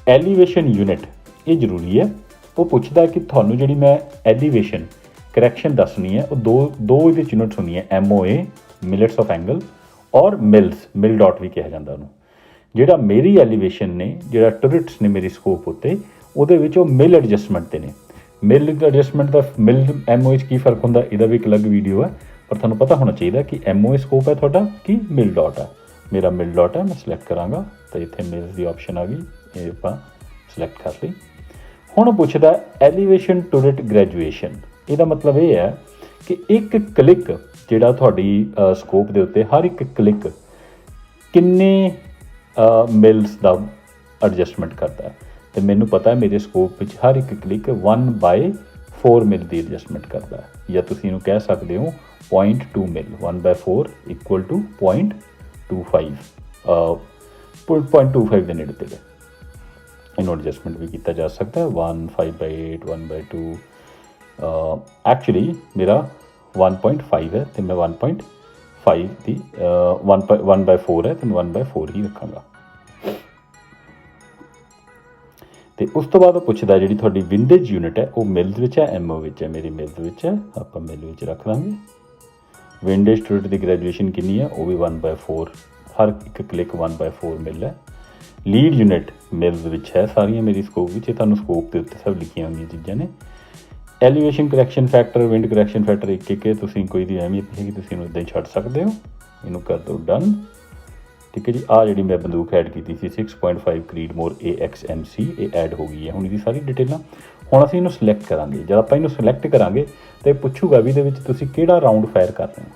ਐਲੀਵੇਸ਼ਨ ਯੂਨਿਟ ਇਹ ਜ਼ਰੂਰੀ ਹੈ। ਉਹ ਪੁੱਛਦਾ ਕਿ ਤੁਹਾਨੂੰ ਜਿਹੜੀ ਮੈਂ ਐਲੀਵੇਸ਼ਨ ਕਰੈਕਸ਼ਨ ਦੱਸਣੀ ਹੈ ਉਹ ਦੋ ਇਹਦੇ ਯੂਨਿਟਸ ਹੁੰਦੀਆਂ, MOA ਮਿਲਟਸ ਆਫ ਐਂਗਲ ਔਰ ਮਿਲ ਡਾਟ ਵੀ ਕਿਹਾ ਜਾਂਦਾ ਉਹਨੂੰ। ਜਿਹੜਾ ਮੇਰੀ ਐਲੀਵੇਸ਼ਨ ਨੇ, ਜਿਹੜਾ ਟੁਰਿਟਸ ਨੇ ਮੇਰੀ ਸਕੋਪ ਉੱਤੇ, ਉਹਦੇ ਵਿੱਚ ਉਹ ਮਿਲ ਐਡਜਸਟਮੈਂਟ 'ਤੇ ਨੇ। ਮਿਲ ਐਡਜਸਟਮੈਂਟ ਦਾ MOA 'ਚ ਕੀ ਫਰਕ ਹੁੰਦਾ ਇਹਦਾ ਵੀ ਇੱਕ ਅਲੱਗ ਵੀਡੀਓ ਹੈ, ਪਰ ਤੁਹਾਨੂੰ ਪਤਾ ਹੋਣਾ ਚਾਹੀਦਾ ਕਿ MOA ਸਕੋਪ ਹੈ ਤੁਹਾਡਾ ਕਿ ਮਿਲ ਡਾਟ ਹੈ। ਮੇਰਾ ਮਿਲ ਡਾਟ ਹੈ, ਮੈਂ ਸਿਲੈਕਟ ਕਰਾਂਗਾ ਤਾਂ ਇੱਥੇ ਮਿਲ ਦੀ ਆਪਸ਼ਨ ਆ ਗਈ, ਇਹ ਆਪਾਂ ਸਿਲੈਕਟ ਕਰ ਲਈ। ਹੁਣ ਪੁੱਛਦਾ ਐਲੀਵੇਸ਼ਨ ਟੁਰਿਟ ਗ੍ਰੈਜੂਏਸ਼ਨ। ਇਹਦਾ ਮਤਲਬ ਇਹ ਹੈ ਕਿ ਇੱਕ ਕਲਿੱਕ ਜਿਹੜਾ ਤੁਹਾਡੀ ਸਕੋਪ ਦੇ ਉੱਤੇ, ਹਰ ਇੱਕ ਕਲਿੱਕ ਕਿੰਨੇ ਮਿਲਸ ਦਾ ਐਡਜਸਟਮੈਂਟ ਕਰਦਾ ਹੈ। ਅਤੇ ਮੈਨੂੰ ਪਤਾ ਹੈ ਮੇਰੇ ਸਕੋਪ ਵਿੱਚ ਹਰ ਇੱਕ ਕਲਿੱਕ 1/4 ਮਿਲ ਦੀ ਐਡਜਸਟਮੈਂਟ ਕਰਦਾ ਹੈ, ਜਾਂ ਤੁਸੀਂ ਇਹਨੂੰ ਕਹਿ ਸਕਦੇ ਹੋ 0.2 ਮਿਲ। 1/4 ਇਕੁਅਲ ਟੂ 0.25 ਦੇ ਨੇੜੇ ਤੇੜੇ ਇਹਨੂੰ ਐਡਜਸਟਮੈਂਟ ਵੀ ਕੀਤਾ ਜਾ ਸਕਦਾ ਹੈ। 1, 5/8, 1/2 ਐਕਚੁਅਲੀ ਮੇਰਾ 1.5 ਹੈ ਅਤੇ ਮੈਂ 1.5 ਦੀ 1/4 ਹੈ ਅਤੇ ਮੈਂ 1/4 ਹੀ ਰੱਖਾਂਗਾ। ਅਤੇ ਉਸ ਤੋਂ ਬਾਅਦ ਉਹ ਪੁੱਛਦਾ ਜਿਹੜੀ ਤੁਹਾਡੀ ਵਿੰਡੇਜ ਯੂਨਿਟ ਹੈ ਉਹ ਮਿਲਜ਼ ਵਿੱਚ ਹੈ MO ਵਿੱਚ ਹੈ। ਮੇਰੀ ਮਿਲਜ਼ ਵਿੱਚ ਹੈ, ਆਪਾਂ ਮਿਲ ਵਿੱਚ ਰੱਖ ਲਾਂਗੇ। ਵਿੰਡੇਜ ਟੁਰਿਟ ਦੀ ਗ੍ਰੈਜੂਏਸ਼ਨ ਕਿੰਨੀ ਹੈ, ਉਹ ਵੀ 1/4, ਹਰ ਇੱਕ ਕਲਿੱਕ 1/4 ਮਿਲ ਹੈ। ਲੀਡ ਯੂਨਿਟ ਮਿਲਜ਼ ਵਿੱਚ ਹੈ ਸਾਰੀਆਂ ਮੇਰੀ ਸਕੋਪ ਵਿੱਚ, ਇਹ ਤੁਹਾਨੂੰ ਸਕੋਪ ਦੇ ਉੱਤੇ ਸਭ ਲਿਖੀਆਂ ਹੋਈਆਂ ਚੀਜ਼ਾਂ ਨੇ। Elevation correction factor, wind correction factor ਇੱਕ ਤੁਸੀਂ ਕੋਈ ਦੀ ਅਹਿਮੀਅਤ ਨਹੀਂ ਹੈਗੀ, ਤੁਸੀਂ ਇਹਨੂੰ ਇੱਦਾਂ ਹੀ ਛੱਡ ਸਕਦੇ ਹੋ। ਇਹਨੂੰ ਕਰ ਦਿਓ ਡਨ। ਠੀਕ ਹੈ ਜੀ, ਆਹ ਜਿਹੜੀ ਮੈਂ ਬੰਦੂਕ ਐਡ ਕੀਤੀ ਸੀ 6.5 ਕ੍ਰੀਡਮੋਰ AXMC, ਇਹ ਐਡ ਹੋ ਗਈ ਹੈ। ਹੁਣ ਇਹਦੀ ਸਾਰੀ ਡਿਟੇਲਾਂ, ਹੁਣ ਅਸੀਂ ਇਹਨੂੰ ਸਿਲੈਕਟ ਕਰਾਂਗੇ। ਜਦ ਆਪਾਂ ਇਹਨੂੰ ਸਿਲੈਕਟ ਕਰਾਂਗੇ ਤਾਂ ਇਹ ਪੁੱਛੂਗਾ ਵੀ ਇਹਦੇ ਵਿੱਚ ਤੁਸੀਂ ਕਿਹੜਾ ਰਾਊਂਡ ਫਾਇਰ ਕਰ ਰਹੇ ਹੋ।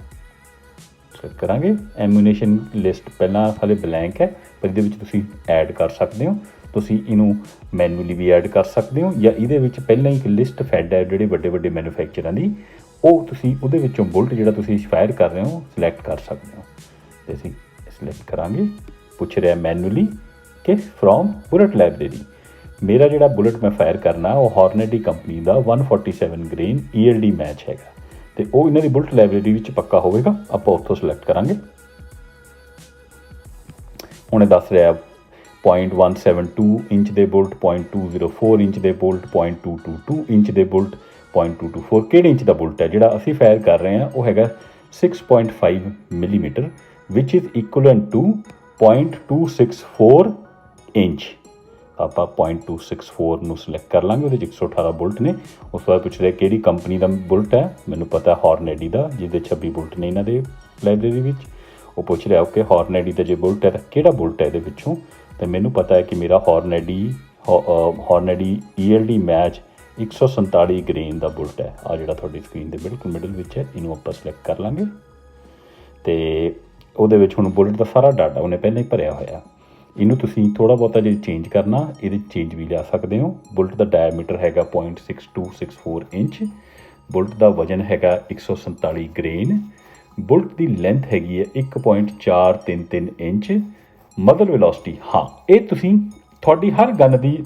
ਸਿਲੈਕਟ ਕਰਾਂਗੇ। ਐਮੂਨੇਸ਼ਨ ਲਿਸਟ ਪਹਿਲਾਂ ਹਾਲੇ ਬਲੈਂਕ ਹੈ, ਪਰ ਇਹਦੇ ਵਿੱਚ ਤੁਸੀਂ ਐਡ ਕਰ ਸਕਦੇ ਹੋ। ਤੁਸੀਂ ਇਹਨੂੰ ਮੈਨੂਅਲੀ ਵੀ ਐਡ ਕਰ ਸਕਦੇ ਹੋ, ਜਾਂ ਇਹਦੇ ਵਿੱਚ ਪਹਿਲਾਂ ਹੀ ਇੱਕ ਲਿਸਟ ਫੈਡ ਹੈ ਜਿਹੜੇ ਵੱਡੇ ਮੈਨੂਫੈਕਚਰਾਂ ਦੀ, ਉਹ ਤੁਸੀਂ ਉਹਦੇ ਵਿੱਚੋਂ ਬੁਲਟ ਜਿਹੜਾ ਤੁਸੀਂ ਫਾਇਰ ਕਰ ਰਹੇ ਹੋ ਸਿਲੈਕਟ ਕਰ ਸਕਦੇ ਹੋ। ਅਤੇ ਅਸੀਂ ਸਿਲੈਕਟ ਕਰਾਂਗੇ। ਪੁੱਛ ਰਿਹਾ ਮੈਨੂਅਲੀ ਕਿ ਫਰੋਮ ਬੁਲਟ ਲਾਇਬ੍ਰੇਰੀ। ਮੇਰਾ ਜਿਹੜਾ ਬੁਲਟ ਮੈਂ ਫਾਇਰ ਕਰਨਾ ਉਹ ਹੌਰਨੇਟੀ ਕੰਪਨੀ ਦਾ 147 ਗ੍ਰੇਨ ELD ਮੈਚ ਹੈਗਾ, ਅਤੇ ਉਹ ਇਹਨਾਂ ਦੀ ਬੁਲਟ ਲਾਇਬ੍ਰੇਰੀ ਵਿੱਚ ਪੱਕਾ ਹੋਵੇਗਾ। ਆਪਾਂ ਉੱਥੋਂ ਸਿਲੈਕਟ ਕਰਾਂਗੇ। ਹੁਣ ਇਹ ਦੱਸ ਰਿਹਾ 0.172 ਇੰਚ ਦੇ ਬੁਲਟ, 0.204 ਇੰਚ ਦੇ ਬੁਲਟ, 0.222 ਇੰਚ ਦੇ ਬੁਲਟ, 0.224 ਕਿਹੜੇ ਇੰਚ ਦਾ ਬੁਲਟ ਹੈ। ਜਿਹੜਾ ਅਸੀਂ ਫਾਇਰ ਕਰ ਰਹੇ ਹਾਂ ਉਹ ਹੈਗਾ 6.5 millimetre, which is equivalent to 0.264 inch. ਆਪਾਂ 0.264 ਨੂੰ ਸਿਲੈਕਟ ਕਰ ਲਾਂਗੇ। ਉਹਦੇ 'ਚ 118 ਬੁਲਟ ਨੇ। ਉਸ ਤੋਂ ਬਾਅਦ ਪੁੱਛ ਰਿਹਾ ਕਿਹੜੀ ਕੰਪਨੀ ਦਾ ਬੁਲਟ ਹੈ। ਮੈਨੂੰ ਪਤਾ ਹੌਰਨੇਡੀ ਦਾ, ਜਿਹਦੇ 26 ਬੁਲਟ ਨੇ ਇਹਨਾਂ ਦੇ ਲਾਇਬ੍ਰੇਰੀ ਵਿੱਚ। ਉਹ ਪੁੱਛ ਰਿਹਾ ਓਕੇ ਹੌਰਨੇਡੀ ਦਾ ਜੇ ਬੁਲਟ ਹੈ ਤਾਂ ਕਿਹੜਾ ਬੁਲਟ ਹੈ ਇਹਦੇ ਵਿੱਚੋਂ, ਅਤੇ ਮੈਨੂੰ ਪਤਾ ਹੈ ਕਿ ਮੇਰਾ ਹੌਰਨੇਡੀ ELD ਮੈਚ 147 ਗ੍ਰੇਨ ਦਾ ਬੁਲਟ ਹੈ। ਆਹ ਜਿਹੜਾ ਤੁਹਾਡੀ ਸਕਰੀਨ ਦੇ ਬਿਲਕੁਲ ਮਿਡਲ ਵਿੱਚ ਹੈ, ਇਹਨੂੰ ਆਪਾਂ ਸਿਲੈਕਟ ਕਰ ਲਾਂਗੇ। ਅਤੇ ਉਹਦੇ ਵਿੱਚ ਹੁਣ ਬੁਲਟ ਦਾ ਸਾਰਾ ਡਾਟਾ ਉਹਨੇ ਪਹਿਲਾਂ ਹੀ ਭਰਿਆ ਹੋਇਆ। ਇਹਨੂੰ ਤੁਸੀਂ ਥੋੜ੍ਹਾ ਬਹੁਤਾ ਜੇ ਚੇਂਜ ਕਰਨਾ, ਇਹਦੇ ਚੇਂਜ ਵੀ ਲਿਆ ਸਕਦੇ ਹੋ। ਬੁਲਟ ਦਾ ਡਾਇਆਮੀਟਰ ਹੈਗਾ 0.6264 ਇੰਚ। ਬੁਲਟ ਦਾ ਵਜ਼ਨ ਹੈਗਾ 147 ਗ੍ਰੇਨ। ਬੁਲਟ ਦੀ ਲੈਂਥ ਹੈਗੀ ਹੈ 1.433 ਇੰਚ। ਮਦਰ ਵੈਲੋਸਿਟੀ, ਹਾਂ ਇਹ ਤੁਸੀਂ ਤੁਹਾਡੀ ਹਰ ਗਨ ਦੀ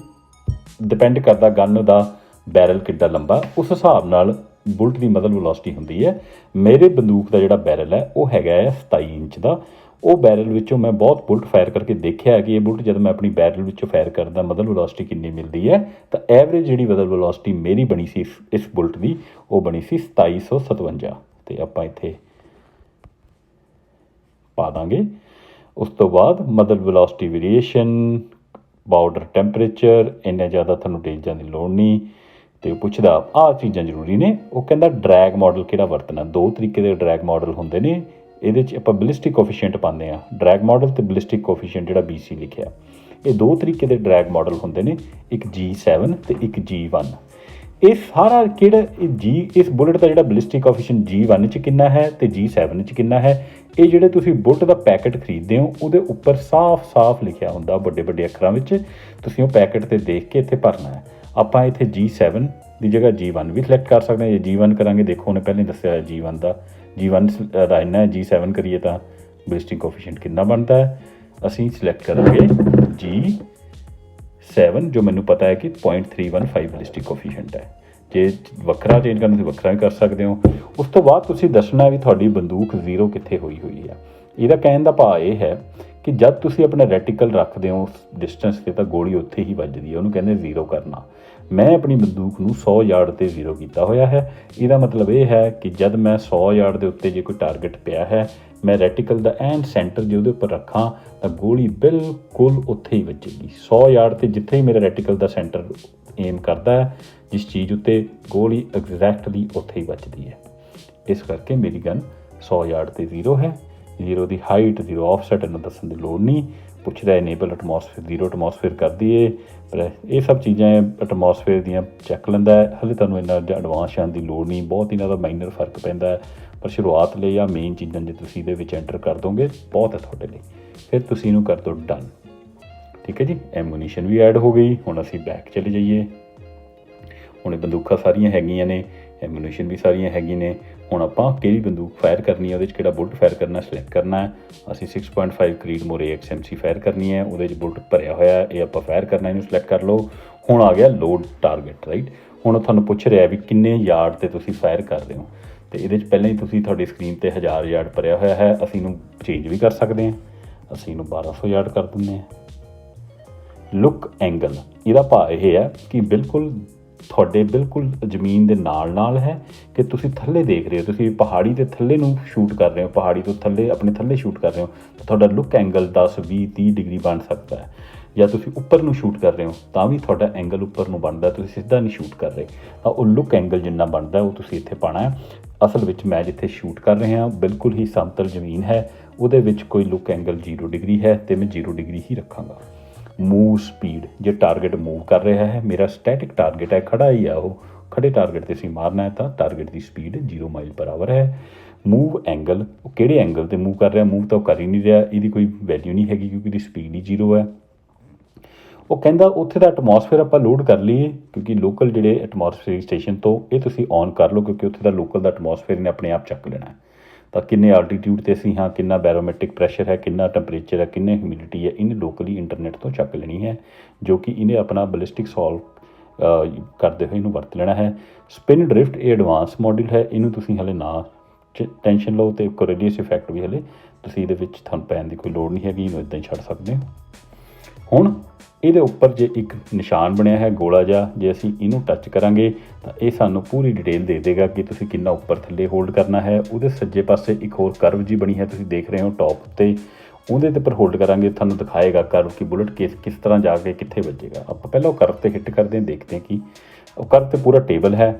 ਡਿਪੈਂਡ ਕਰਦਾ, ਗਨ ਦਾ ਬੈਰਲ ਕਿੱਡਾ ਲੰਬਾ, ਉਸ ਹਿਸਾਬ ਨਾਲ ਬੁਲਟ ਦੀ ਮਦਰ ਵੈਲੋਸਿਟੀ ਹੁੰਦੀ ਹੈ। ਮੇਰੇ ਬੰਦੂਕ ਦਾ ਜਿਹੜਾ ਬੈਰਲ ਹੈ ਉਹ ਹੈਗਾ ਹੈ 27 ਇੰਚ ਦਾ। ਉਹ ਬੈਰਲ ਵਿੱਚੋਂ ਮੈਂ ਬਹੁਤ ਬੁਲਟ ਫਾਇਰ ਕਰਕੇ ਦੇਖਿਆ ਕਿ ਇਹ ਬੁਲਟ ਜਦ ਮੈਂ ਆਪਣੀ ਬੈਰਲ ਵਿੱਚੋਂ ਫਾਇਰ ਕਰਦਾ ਮਦਲ ਵੈਲੋਸਿਟੀ ਕਿੰਨੀ ਮਿਲਦੀ ਹੈ, ਤਾਂ ਐਵਰੇਜ ਜਿਹੜੀ ਮਦਲ ਵੈਲੋਸਿਟੀ ਮੇਰੀ ਬਣੀ ਸੀ ਇਸ ਬੁਲਟ ਦੀ ਉਹ ਬਣੀ ਸੀ 2757। ਅਤੇ ਆਪਾਂ ਇੱਥੇ ਪਾ ਦਾਂਗੇ। ਉਸ ਤੋਂ ਬਾਅਦ ਮਦਲ ਵੈਲੋਸਿਟੀ ਵੇਰੀਏਸ਼ਨ, ਬਾਰਡਰ ਟੈਂਪਰੇਚਰ, ਇੰਨੇ ਜ਼ਿਆਦਾ ਤੁਹਾਨੂੰ ਡੇਂਜਾਂ ਦੀ ਲੋੜ ਨਹੀਂ। ਅਤੇ ਉਹ ਪੁੱਛਦਾ ਆਹ ਚੀਜ਼ਾਂ ਜ਼ਰੂਰੀ ਨੇ। ਉਹ ਕਹਿੰਦਾ ਡਰੈਗ ਮਾਡਲ ਕਿਹੜਾ ਵਰਤਣਾ। ਦੋ ਤਰੀਕੇ ਦੇ ਡਰੈਗ ਮਾਡਲ ਹੁੰਦੇ ਨੇ। ਇਹਦੇ 'ਚ ਆਪਾਂ ਬਲਿਸਟਿਕ ਕੋਫੀਸ਼ੀਐਂਟ ਪਾਉਂਦੇ ਹਾਂ, ਡਰੈਗ ਮਾਡਲ ਅਤੇ ਬਲਿਸਟਿਕ ਕੋਫੀਸ਼ੀਐਂਟ ਜਿਹੜਾ BC ਲਿਖਿਆ। ਇਹ ਦੋ ਤਰੀਕੇ ਦੇ ਡਰੈਗ ਮਾਡਲ ਹੁੰਦੇ ਨੇ, ਇੱਕ G7 ਅਤੇ ਇੱਕ G1। ਇਹ ਸਾਰਾ ਕਿਹੜਾ ਇਸ ਬੁਲਟ ਦਾ ਜਿਹੜਾ ਬਲਿਸਟਿਕ ਕੋਫੀਸ਼ੀਐਂਟ G1 'ਚ ਕਿੰਨਾ ਹੈ ਅਤੇ G7 'ਚ ਕਿੰਨਾ ਹੈ, ਇਹ ਜਿਹੜੇ ਤੁਸੀਂ ਬੁਲਟ ਦਾ ਪੈਕਟ ਖਰੀਦਦੇ ਹੋ ਉਹਦੇ ਉੱਪਰ ਸਾਫ਼ ਲਿਖਿਆ ਹੁੰਦਾ ਵੱਡੇ ਵੱਡੇ ਅੱਖਰਾਂ ਵਿੱਚ। ਤੁਸੀਂ ਉਹ ਪੈਕਟ 'ਤੇ ਦੇਖ ਕੇ ਇੱਥੇ ਭਰਨਾ ਹੈ। ਆਪਾਂ ਇੱਥੇ G7 ਦੀ ਜਗ੍ਹਾ G1 ਵੀ ਸਿਲੈਕਟ ਕਰ ਸਕਦੇ ਹਾਂ। ਜੇ G1 ਕਰਾਂਗੇ, ਦੇਖੋ ਉਹਨੇ ਪਹਿਲਾਂ ਹੀ ਦੱਸਿਆ G1 ਦਾ ਇੰਨਾ ਹੈ। G7 ਕਰੀਏ ਤਾਂ ਬਲਿਸਟਿਕ ਕੋਫੀਸ਼ੀਐਂਟ ਕਿੰਨਾ ਬਣਦਾ ਹੈ। ਅਸੀਂ ਸਿਲੈਕਟ ਕਰਾਂਗੇ G7, ਜੋ ਮੈਨੂੰ ਪਤਾ ਹੈ ਕਿ 0.315 ਬਲਿਸਟਿਕ ਕੋਫੀਸ਼ੀਐਂਟ ਹੈ। ਜੇ ਵੱਖਰਾ ਚੇਂਜ ਕਰਨਾ ਤੁਸੀਂ ਵੱਖਰਾ ਵੀ ਕਰ ਸਕਦੇ ਹੋ। ਉਸ ਤੋਂ ਬਾਅਦ ਤੁਸੀਂ ਦੱਸਣਾ ਵੀ ਤੁਹਾਡੀ ਬੰਦੂਕ ਜ਼ੀਰੋ ਕਿੱਥੇ ਹੋਈ ਹੈ। ਇਹਦਾ ਕਹਿਣ ਦਾ ਭਾਵ ਇਹ ਹੈ ਕਿ ਜਦ ਤੁਸੀਂ ਆਪਣਾ ਰੈਟੀਕਲ ਰੱਖਦੇ ਹੋ ਡਿਸਟੈਂਸ 'ਤੇ ਤਾਂ ਗੋਲੀ ਉੱਥੇ ਹੀ ਵੱਜਦੀ ਹੈ, ਉਹਨੂੰ ਕਹਿੰਦੇ ਜ਼ੀਰੋ ਕਰਨਾ। ਮੈਂ ਆਪਣੀ ਬੰਦੂਕ ਨੂੰ 100 ਯਾਰਡ 'ਤੇ ਜ਼ੀਰੋ ਕੀਤਾ ਹੋਇਆ ਹੈ। ਇਹਦਾ ਮਤਲਬ ਇਹ ਹੈ ਕਿ ਜਦ ਮੈਂ 100 ਯਾਰਡ ਦੇ ਉੱਤੇ ਜੇ ਕੋਈ ਟਾਰਗੇਟ ਪਿਆ ਹੈ, ਮੈਂ ਰੈਟੀਕਲ ਦਾ ਐਂਡ ਸੈਂਟਰ ਜੇ ਉਹਦੇ ਉੱਪਰ ਰੱਖਾਂ ਤਾਂ ਗੋਲੀ ਬਿਲਕੁਲ ਉੱਥੇ ਹੀ ਵੱਜੇਗੀ। 100 ਯਾਰਡ 'ਤੇ ਜਿੱਥੇ ਹੀ ਮੇਰਾ ਰੈਟੀਕਲ ਦਾ ਸੈਂਟਰ ਏਮ ਕਰਦਾ ਹੈ ਜਿਸ ਚੀਜ਼ ਉੱਤੇ, ਗੋਲੀ ਐਗਜ਼ੈਕਟਲੀ ਉੱਥੇ ਹੀ ਵੱਜਦੀ ਹੈ। ਇਸ ਕਰਕੇ ਮੇਰੀ ਗਨ 100 ਯਾਰਡ 'ਤੇ ਜ਼ੀਰੋ ਹੈ। ਜ਼ੀਰੋ ਦੀ ਹਾਈਟ, ਜ਼ੀਰੋ ਆਫਸੈਟ ਇਹਨੂੰ ਦੱਸਣ ਦੀ ਲੋੜ ਨਹੀਂ। ਪੁੱਛਦਾ ਇਨੇਬਲ ਐਟਮੋਸਫੇਅਰ, ਜ਼ੀਰੋ ਐਟਮੋਸਫੇਅਰ ਕਰ ਦਈਏ। ਪਰ ਇਹ ਸਭ ਚੀਜ਼ਾਂ ਐਟਮੋਸਫੇਅਰ ਦੀਆਂ ਚੱਕ ਲੈਂਦਾ ਹੈ। ਹਾਲੇ ਤੁਹਾਨੂੰ ਇੰਨਾ ਐਡਵਾਂਸ ਜਾਣ ਦੀ ਲੋੜ ਨਹੀਂ, ਬਹੁਤ ਇਹਨਾਂ ਦਾ ਮਾਈਨਰ ਫਰਕ ਪੈਂਦਾ ਹੈ। ਪਰ ਸ਼ੁਰੂਆਤ ਲਈ ਜਾਂ ਮੇਨ ਚੀਜ਼ਾਂ ਜੇ ਤੁਸੀਂ ਇਹਦੇ ਵਿੱਚ ਐਂਟਰ ਕਰ ਦੋਗੇ ਬਹੁਤ ਹੈ ਤੁਹਾਡੇ ਲਈ। ਫਿਰ ਤੁਸੀਂ ਇਹਨੂੰ ਕਰ ਦਿਓ ਡਨ। ਠੀਕ ਹੈ ਜੀ, ਐਮੂਨੀਸ਼ਨ ਵੀ ਐਡ ਹੋ ਗਈ। ਹੁਣ ਅਸੀਂ ਬੈਕ ਚਲੇ ਜਾਈਏ। ਹੁਣ ਇਹ ਬੰਦੂਕਾਂ ਸਾਰੀਆਂ ਹੈਗੀਆਂ ਨੇ, ਐਮੂਨੀਸ਼ਨ ਵੀ ਸਾਰੀਆਂ ਹੈਗੀਆਂ ਨੇ। ਹੁਣ ਆਪਾਂ ਕਿਹੜੀ ਬੰਦੂਕ ਫਾਇਰ ਕਰਨੀ ਹੈ, ਉਹਦੇ 'ਚ ਕਿਹੜਾ ਬੁਲਟ ਫਾਇਰ ਕਰਨਾ ਸਿਲੈਕਟ ਕਰਨਾ ਹੈ। ਅਸੀਂ 6.5 ਕਰੀਡਮੋਰ AXMC ਫਾਇਰ ਕਰਨੀ ਹੈ। ਉਹਦੇ 'ਚ ਬੁਲਟ ਭਰਿਆ ਹੋਇਆ, ਇਹ ਆਪਾਂ ਫਾਇਰ ਕਰਨਾ, ਇਹਨੂੰ ਸਿਲੈਕਟ ਕਰ ਲਓ। ਹੁਣ ਆ ਗਿਆ ਲੋਡ ਟਾਰਗੇਟ, ਰਾਈਟ। ਹੁਣ ਤੁਹਾਨੂੰ ਪੁੱਛ ਰਿਹਾ ਵੀ ਕਿੰਨੇ ਯਾਰਡ 'ਤੇ ਤੁਸੀਂ ਫਾਇਰ ਕਰ ਰਹੇ ਹੋ, ਅਤੇ ਇਹਦੇ 'ਚ ਪਹਿਲਾਂ ਹੀ ਤੁਸੀਂ ਤੁਹਾਡੀ ਸਕਰੀਨ 'ਤੇ 1000 ਯਾਰਡ ਭਰਿਆ ਹੋਇਆ ਹੈ। ਅਸੀਂ ਇਹਨੂੰ ਚੇਂਜ ਵੀ ਕਰ ਸਕਦੇ ਹਾਂ। ਅਸੀਂ ਇਹਨੂੰ 1200 ਯਾਰਡ ਕਰ ਦਿੰਦੇ ਹਾਂ। ਲੁੱਕ ਐਂਗਲ, ਇਹਦਾ ਭਾਵ ਇਹ ਹੈ ਕਿ ਬਿਲਕੁਲ ਤੁਹਾਡੇ ਬਿਲਕੁਲ ਜ਼ਮੀਨ ਦੇ ਨਾਲ ਹੈ ਕਿ ਤੁਸੀਂ ਥੱਲੇ ਦੇਖ ਰਹੇ ਹੋ। ਤੁਸੀਂ ਪਹਾੜੀ ਦੇ ਥੱਲੇ ਨੂੰ ਸ਼ੂਟ ਕਰ ਰਹੇ ਹੋ, ਪਹਾੜੀ ਤੋਂ ਥੱਲੇ ਆਪਣੇ ਥੱਲੇ ਸ਼ੂਟ ਕਰ ਰਹੇ ਹੋ, ਤਾਂ ਤੁਹਾਡਾ ਲੁੱਕ ਐਂਗਲ 10, 20, 30 ਡਿਗਰੀ ਬਣ ਸਕਦਾ ਹੈ। ਜਾਂ ਤੁਸੀਂ ਉੱਪਰ ਨੂੰ ਸ਼ੂਟ ਕਰ ਰਹੇ ਹੋ ਤਾਂ ਵੀ ਤੁਹਾਡਾ ਐਂਗਲ ਉੱਪਰ ਨੂੰ ਬਣਦਾ। ਤੁਸੀਂ ਸਿੱਧਾ ਨਹੀਂ ਸ਼ੂਟ ਕਰ ਰਹੇ ਤਾਂ ਉਹ ਲੁੱਕ ਐਂਗਲ ਜਿੰਨਾ ਬਣਦਾ ਉਹ ਤੁਸੀਂ ਇੱਥੇ ਪਾਉਣਾ ਹੈ। ਅਸਲ ਵਿੱਚ ਮੈਂ ਜਿੱਥੇ ਸ਼ੂਟ ਕਰ ਰਹੇ ਹਾਂ ਬਿਲਕੁਲ ਹੀ ਸਮਤਲ ਜ਼ਮੀਨ ਹੈ, ਉਹਦੇ ਵਿੱਚ ਕੋਈ ਲੁੱਕ ਐਂਗਲ 0 ਡਿਗਰੀ ਹੈ ਅਤੇ ਮੈਂ 0 ਡਿਗਰੀ ਹੀ ਰੱਖਾਂਗਾ। ਮੂਵ ਸਪੀਡ, ਜੇ ਟਾਰਗੇਟ ਮੂਵ ਕਰ ਰਿਹਾ ਹੈ, ਮੇਰਾ ਸਟੈਟਿਕ ਟਾਰਗੇਟ ਹੈ, ਖੜਾ ਹੀ ਆ, ਉਹ ਖੜੇ ਟਾਰਗੇਟ 'ਤੇ ਅਸੀਂ ਮਾਰਨਾ ਹੈ ਤਾਂ ਟਾਰਗੇਟ ਦੀ ਸਪੀਡ 0 ਮਾਈਲ ਪਰ ਆਵਰ ਹੈ। ਮੂਵ ਐਂਗਲ, ਉਹ ਕਿਹੜੇ ਐਂਗਲ 'ਤੇ ਮੂਵ ਕਰ ਰਿਹਾ, ਮੂਵ ਤਾਂ ਉਹ ਕਰ ਹੀ ਨਹੀਂ ਰਿਹਾ, ਇਹਦੀ ਕੋਈ ਵੈਲਿਊ ਨਹੀਂ ਹੈਗੀ ਕਿਉਂਕਿ ਇਹਦੀ ਸਪੀਡ ਹੀ 0 ਹੈ। ਉਹ ਕਹਿੰਦਾ ਉੱਥੇ ਦਾ ਐਟਮੋਸਫੇਅਰ ਆਪਾਂ ਲੋਡ ਕਰ ਲਈਏ ਕਿਉਂਕਿ ਲੋਕਲ ਜਿਹੜੇ ਐਟਮੋਸਫੇਅਰ ਸਟੇਸ਼ਨ ਤੋਂ ਇਹ ਤੁਸੀਂ ਔਨ ਕਰ ਲਓ ਕਿਉਂਕਿ ਉੱਥੇ ਦਾ ਲੋਕਲ ਦਾ ਐਟਮੋਸਫੇਅਰ ਨੇ ਆਪਣੇ ਆਪ ਚੱਕ ਲੈਣਾ। ਤਾਂ ਕਿੰਨੇ ਆਲਟੀਟਿਊਡ 'ਤੇ ਅਸੀਂ ਹਾਂ, ਕਿੰਨਾ ਬੈਰੋਮੈਟ੍ਰਿਕ ਪ੍ਰੈਸ਼ਰ ਹੈ, ਕਿੰਨਾ ਟੈਂਪਰੇਚਰ ਹੈ, ਕਿੰਨੀ ਹਿਊਮਿਡਿਟੀ ਹੈ, ਇਹਨੇ ਲੋਕਲੀ ਇੰਟਰਨੈਟ ਤੋਂ ਚੱਕ ਲੈਣੀ ਹੈ, ਜੋ ਕਿ ਇਹਨੇ ਆਪਣਾ ਬਲਿਸਟਿਕ ਸੋਲਵ ਕਰਦੇ ਹੋਏ ਇਹਨੂੰ ਵਰਤ ਲੈਣਾ ਹੈ। ਸਪਿਨ ਡਰਿਫਟ, ਇਹ ਐਡਵਾਂਸ ਮੋਡਲ ਹੈ, ਇਹਨੂੰ ਤੁਸੀਂ ਹਾਲੇ ਨਾ ਟੈਨਸ਼ਨ ਲਓ। ਅਤੇ ਕੋਰੇਲੀਅਸ ਇਫੈਕਟ ਵੀ ਹਾਲੇ ਤੁਸੀਂ ਇਹਦੇ ਵਿੱਚ ਤੁਹਾਨੂੰ ਪੈਣ ਦੀ ਕੋਈ ਲੋੜ ਨਹੀਂ ਹੈਗੀ, ਇਹਨੂੰ ਇੱਦਾਂ ਹੀ ਛੱਡ ਸਕਦੇ ਹੋ। ਹੁਣ ਇਹਦੇ ਉੱਪਰ ਜੇ ਇੱਕ ਨਿਸ਼ਾਨ ਬਣਿਆ ਹੈ ਗੋਲਾ ਜਿਹਾ, ਜੇ ਅਸੀਂ ਇਹਨੂੰ ਟੱਚ ਕਰਾਂਗੇ ਤਾਂ ਇਹ ਸਾਨੂੰ ਪੂਰੀ ਡਿਟੇਲ ਦੇ ਦੇਗਾ ਕਿ ਤੁਸੀਂ ਕਿੰਨਾ ਉੱਪਰ ਥੱਲੇ ਹੋਲਡ ਕਰਨਾ ਹੈ। ਉਹਦੇ ਸੱਜੇ ਪਾਸੇ ਇੱਕ ਹੋਰ ਕਰਵ ਜੀ ਬਣੀ ਹੈ, ਤੁਸੀਂ ਦੇਖ ਰਹੇ ਹੋ ਟੌਪ 'ਤੇ, ਉਹਦੇ 'ਤੇ ਪਰ ਹੋਲਡ ਕਰਾਂਗੇ ਤੁਹਾਨੂੰ ਦਿਖਾਏਗਾ ਕਰਵ ਕਿ ਬੁਲਟ ਕਿਸ ਤਰ੍ਹਾਂ ਜਾ ਕੇ ਕਿੱਥੇ ਵੱਜੇਗਾ। ਆਪਾਂ ਪਹਿਲਾਂ ਉਹ ਕਰਵ 'ਤੇ ਹਿੱਟ ਕਰਦੇ ਹਾਂ, ਦੇਖਦੇ ਹਾਂ ਕਿ ਉਹ ਕਰਵ 'ਤੇ ਪੂਰਾ ਟੇਬਲ ਹੈ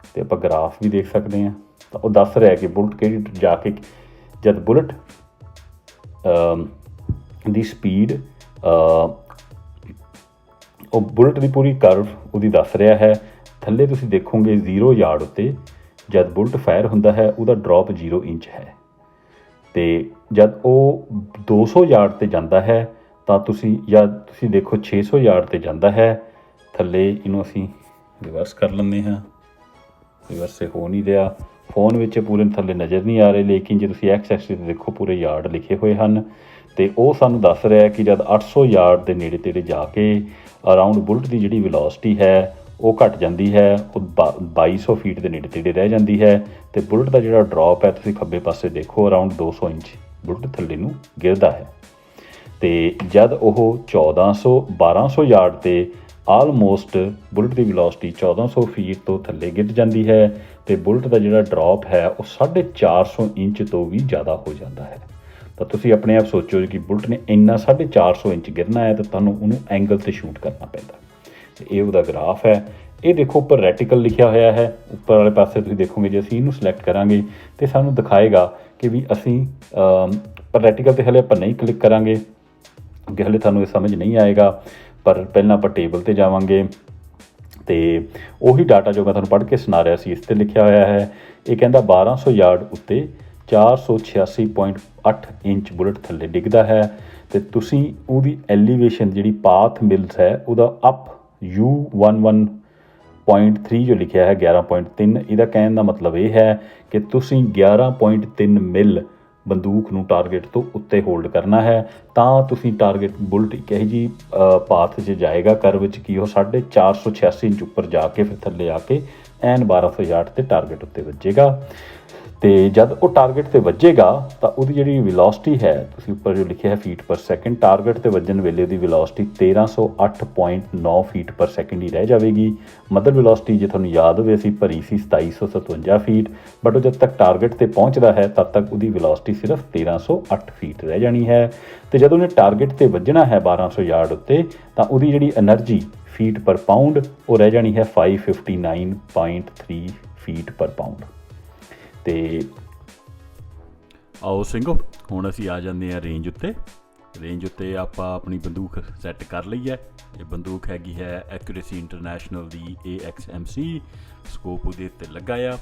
ਅਤੇ ਆਪਾਂ ਗਰਾਫ ਵੀ ਦੇਖ ਸਕਦੇ ਹਾਂ। ਤਾਂ ਉਹ ਦੱਸ ਰਿਹਾ ਕਿ ਬੁਲਟ ਕਿਹੜੀ ਜਾ ਕੇ, ਜਦ ਬੁਲਟ ਦੀ ਸਪੀਡ, ਉਹ ਬੁਲਟ ਦੀ ਪੂਰੀ ਕਰਵ ਉਹਦੀ ਦੱਸ ਰਿਹਾ ਹੈ। ਥੱਲੇ ਤੁਸੀਂ ਦੇਖੋਗੇ 0 ਯਾਰਡ ਉੱਤੇ ਜਦ ਬੁਲਟ ਫਾਇਰ ਹੁੰਦਾ ਹੈ ਉਹਦਾ ਡਰੋਪ 0 ਇੰਚ ਹੈ, ਅਤੇ ਜਦ ਉਹ 200 ਯਾਰਡ 'ਤੇ ਜਾਂਦਾ ਹੈ ਤਾਂ ਤੁਸੀਂ ਦੇਖੋ 600 ਯਾਰਡ 'ਤੇ ਜਾਂਦਾ ਹੈ ਥੱਲੇ। ਇਹਨੂੰ ਅਸੀਂ ਰਿਵਰਸ ਕਰ ਲੈਂਦੇ ਹਾਂ, ਰਿਵਰਸ ਹੋ ਨਹੀਂ ਰਿਹਾ, ਫੋਨ ਵਿੱਚ ਪੂਰੇ ਥੱਲੇ ਨਜ਼ਰ ਨਹੀਂ ਆ ਰਹੇ, ਲੇਕਿਨ ਜੇ ਤੁਸੀਂ ਐਕਸਿਸ 'ਤੇ ਦੇਖੋ ਪੂਰੇ ਯਾਰਡ ਲਿਖੇ ਹੋਏ ਹਨ। ਅਤੇ ਉਹ ਸਾਨੂੰ ਦੱਸ ਰਿਹਾ ਕਿ ਜਦ 800 ਯਾਰਡ ਦੇ ਨੇੜੇ ਤੇੜੇ ਜਾ ਕੇ ਅਰਾਊਂਡ ਬੁਲਟ ਦੀ ਜਿਹੜੀ ਵੈਲੋਸਿਟੀ ਹੈ ਉਹ ਘੱਟ ਜਾਂਦੀ ਹੈ, ਉਹ 2200 ਫੀਟ ਦੇ ਨੇੜੇ ਤੇੜੇ ਰਹਿ ਜਾਂਦੀ ਹੈ। ਅਤੇ ਬੁਲਟ ਦਾ ਜਿਹੜਾ ਡਰੋਪ ਹੈ ਤੁਸੀਂ ਖੱਬੇ ਪਾਸੇ ਦੇਖੋ ਅਰਾਊਂਡ 200 ਇੰਚ ਬੁਲਟ ਥੱਲੇ ਨੂੰ ਗਿਰਦਾ ਹੈ। ਤੇ ਜਦ ਉਹ 1200 ਯਾਰਡ ਤੇ ਆਲਮੋਸਟ ਬੁਲਟ ਦੀ ਵੈਲੋਸਿਟੀ 1400 ਫੀਟ ਤੋਂ ਥੱਲੇ ਗਿਰ ਜਾਂਦੀ ਹੈ ਤੇ ਬੁਲਟ ਦਾ ਜਿਹੜਾ ਡਰੋਪ ਹੈ ਉਹ 450 ਇੰਚ ਤੋਂ ਵੀ ਜ਼ਿਆਦਾ ਹੋ ਜਾਂਦਾ ਹੈ। ਤਾਂ ਤੁਸੀਂ ਆਪਣੇ ਆਪ ਸੋਚੋ ਕਿ ਬੁਲਟ ਨੇ ਇੰਨਾ 450 ਇੰਚ ਗਿਰਨਾ ਹੈ ਤਾਂ ਤੁਹਾਨੂੰ ਉਹਨੂੰ ਐਂਗਲ ਤੇ ਸ਼ੂਟ ਕਰਨਾ ਪੈਂਦਾ। ਤੇ ਇਹ ਉਹਦਾ ਗ੍ਰਾਫ ਹੈ। ਇਹ ਦੇਖੋ ਉੱਪਰ ਰੈਟੀਕਲ ਲਿਖਿਆ ਹੋਇਆ ਹੈ, ਉੱਪਰ ਵਾਲੇ ਪਾਸੇ ਤੁਸੀਂ ਦੇਖੋਗੇ ਜੇ ਅਸੀਂ ਇਹਨੂੰ ਸਿਲੈਕਟ ਕਰਾਂਗੇ ਤੇ ਸਾਨੂੰ ਦਿਖਾਏਗਾ ਕਿ ਵੀ ਅਸੀਂ ਪਰ ਰੈਟੀਕਲ ਤੇ ਹਲੇ ਆਪਾਂ ਨਹੀਂ ਕਲਿੱਕ ਕਰਾਂਗੇ ਕਿ ਹਲੇ ਤੁਹਾਨੂੰ ਇਹ ਸਮਝ ਨਹੀਂ ਆਏਗਾ। ਪਰ ਪਹਿਲਾਂ ਆਪਾਂ ਟੇਬਲ ਤੇ ਜਾਵਾਂਗੇ ਤੇ ਉਹੀ ਡਾਟਾ ਜੋ ਮੈਂ ਤੁਹਾਨੂੰ ਪੜ੍ਹ ਕੇ ਸੁਣਾ ਰਿਹਾ ਸੀ ਇਸ ਤੇ ਲਿਖਿਆ ਹੋਇਆ ਹੈ। ਇਹ ਕਹਿੰਦਾ 1200 ਯਾਰਡ ਉੱਤੇ 486.8 ਇੰਚ ਬੁਲਟ ਥੱਲੇ ਡਿੱਗਦਾ ਹੈ ਤੇ ਤੁਸੀਂ ਉਹਦੀ ਐਲੀਵੇਸ਼ਨ ਜਿਹੜੀ ਪਾਥ ਮਿਲਸ ਹੈ ਉਹਦਾ ਅਪ U11.3 ਜੋ ਲਿਖਿਆ ਹੈ 11.3, ਇਹਦਾ ਕਹਿਣ ਦਾ ਮਤਲਬ ਇਹ ਹੈ ਕਿ ਤੁਸੀਂ 11.3 ਮਿਲ ਬੰਦੂਕ ਨੂੰ ਟਾਰਗੇਟ ਤੋਂ ਉੱਤੇ ਹੋਲਡ ਕਰਨਾ ਹੈ ਤਾਂ ਤੁਸੀਂ ਟਾਰਗੇਟ ਬੁਲਟ ਇੱਕ ਇਹੋ ਜਿਹੀ ਪਾਥ 'ਚ ਜਾਏਗਾ ਕਰਵ ਵਿੱਚ ਕਿ ਉਹ 486 ਇੰਚ ਉੱਪਰ ਜਾ ਕੇ ਫਿਰ ਥੱਲੇ ਆ ਕੇ ਐਨ 1200 ਯਾਰਡ ਤੇ ਟਾਰਗੇਟ ਉੱਤੇ ਵੱਜੇਗਾ। ਤੇ ਜਦ ਉਹ ਟਾਰਗੇਟ ਤੇ ਵੱਜੇਗਾ ਤਾਂ ਉਹਦੀ ਜਿਹੜੀ ਵੈਲੋਸਿਟੀ ਹੈ ਤੁਸੀਂ ਉੱਪਰ ਜੋ ਲਿਖਿਆ ਹੈ ਫੀਟ ਪਰ ਸੈਕਿੰਡ, ਟਾਰਗੇਟ ਤੇ ਵੱਜਣ ਵੇਲੇ ਉਹਦੀ ਵੈਲੋਸਿਟੀ 1308.9 ਫੀਟ ਪਰ ਸੈਕਿੰਡ ਹੀ ਰਹਿ ਜਾਵੇਗੀ। ਮਦਰ ਵੈਲੋਸਿਟੀ ਜੇ ਤੁਹਾਨੂੰ ਯਾਦ ਹੋਵੇ ਅਸੀਂ ਭਰੀ ਸੀ 2757 ਫੀਟ, ਬਟ ਉਹ ਜਦ ਤੱਕ ਟਾਰਗੇਟ ਤੇ ਪਹੁੰਚਦਾ ਹੈ ਤਦ ਤੱਕ ਉਹਦੀ ਵੈਲੋਸਿਟੀ ਸਿਰਫ 1308 ਫੀਟ ਰਹਿ ਜਾਣੀ ਹੈ। ਤੇ ਜਦੋਂ ਉਹਨੇ ਟਾਰਗੇਟ ਤੇ ਵੱਜਣਾ ਹੈ 1200 ਯਾਰਡ ਉੱਤੇ ਤਾਂ ਉਹਦੀ ਜਿਹੜੀ એનર્ਜੀ ਫੀਟ ਪਰ ਪਾਊਂਡ ਉਹ ਰਹਿ ਜਾਣੀ ਹੈ 559.3 ਫੀਟ ਪਰ ਪਾਊਂਡ। ਤੇ ਆਓ ਸਿੰਘੋ ਹੁਣ ਅਸੀਂ ਆ ਜਾਂਦੇ ਹਾਂ ਰੇਂਜ ਉੱਤੇ। ਰੇਂਜ ਉੱਤੇ ਆਪਾਂ ਆਪਣੀ ਬੰਦੂਕ ਸੈੱਟ ਕਰ ਲਈ ਹੈ। ਇਹ ਬੰਦੂਕ ਹੈਗੀ ਹੈ ਐਕੂਰੇਸੀ ਇੰਟਰਨੈਸ਼ਨਲ ਦੀ AXMC, ਸਕੋਪ ਉਹਦੇ ਉੱਤੇ ਲੱਗਾ ਆ।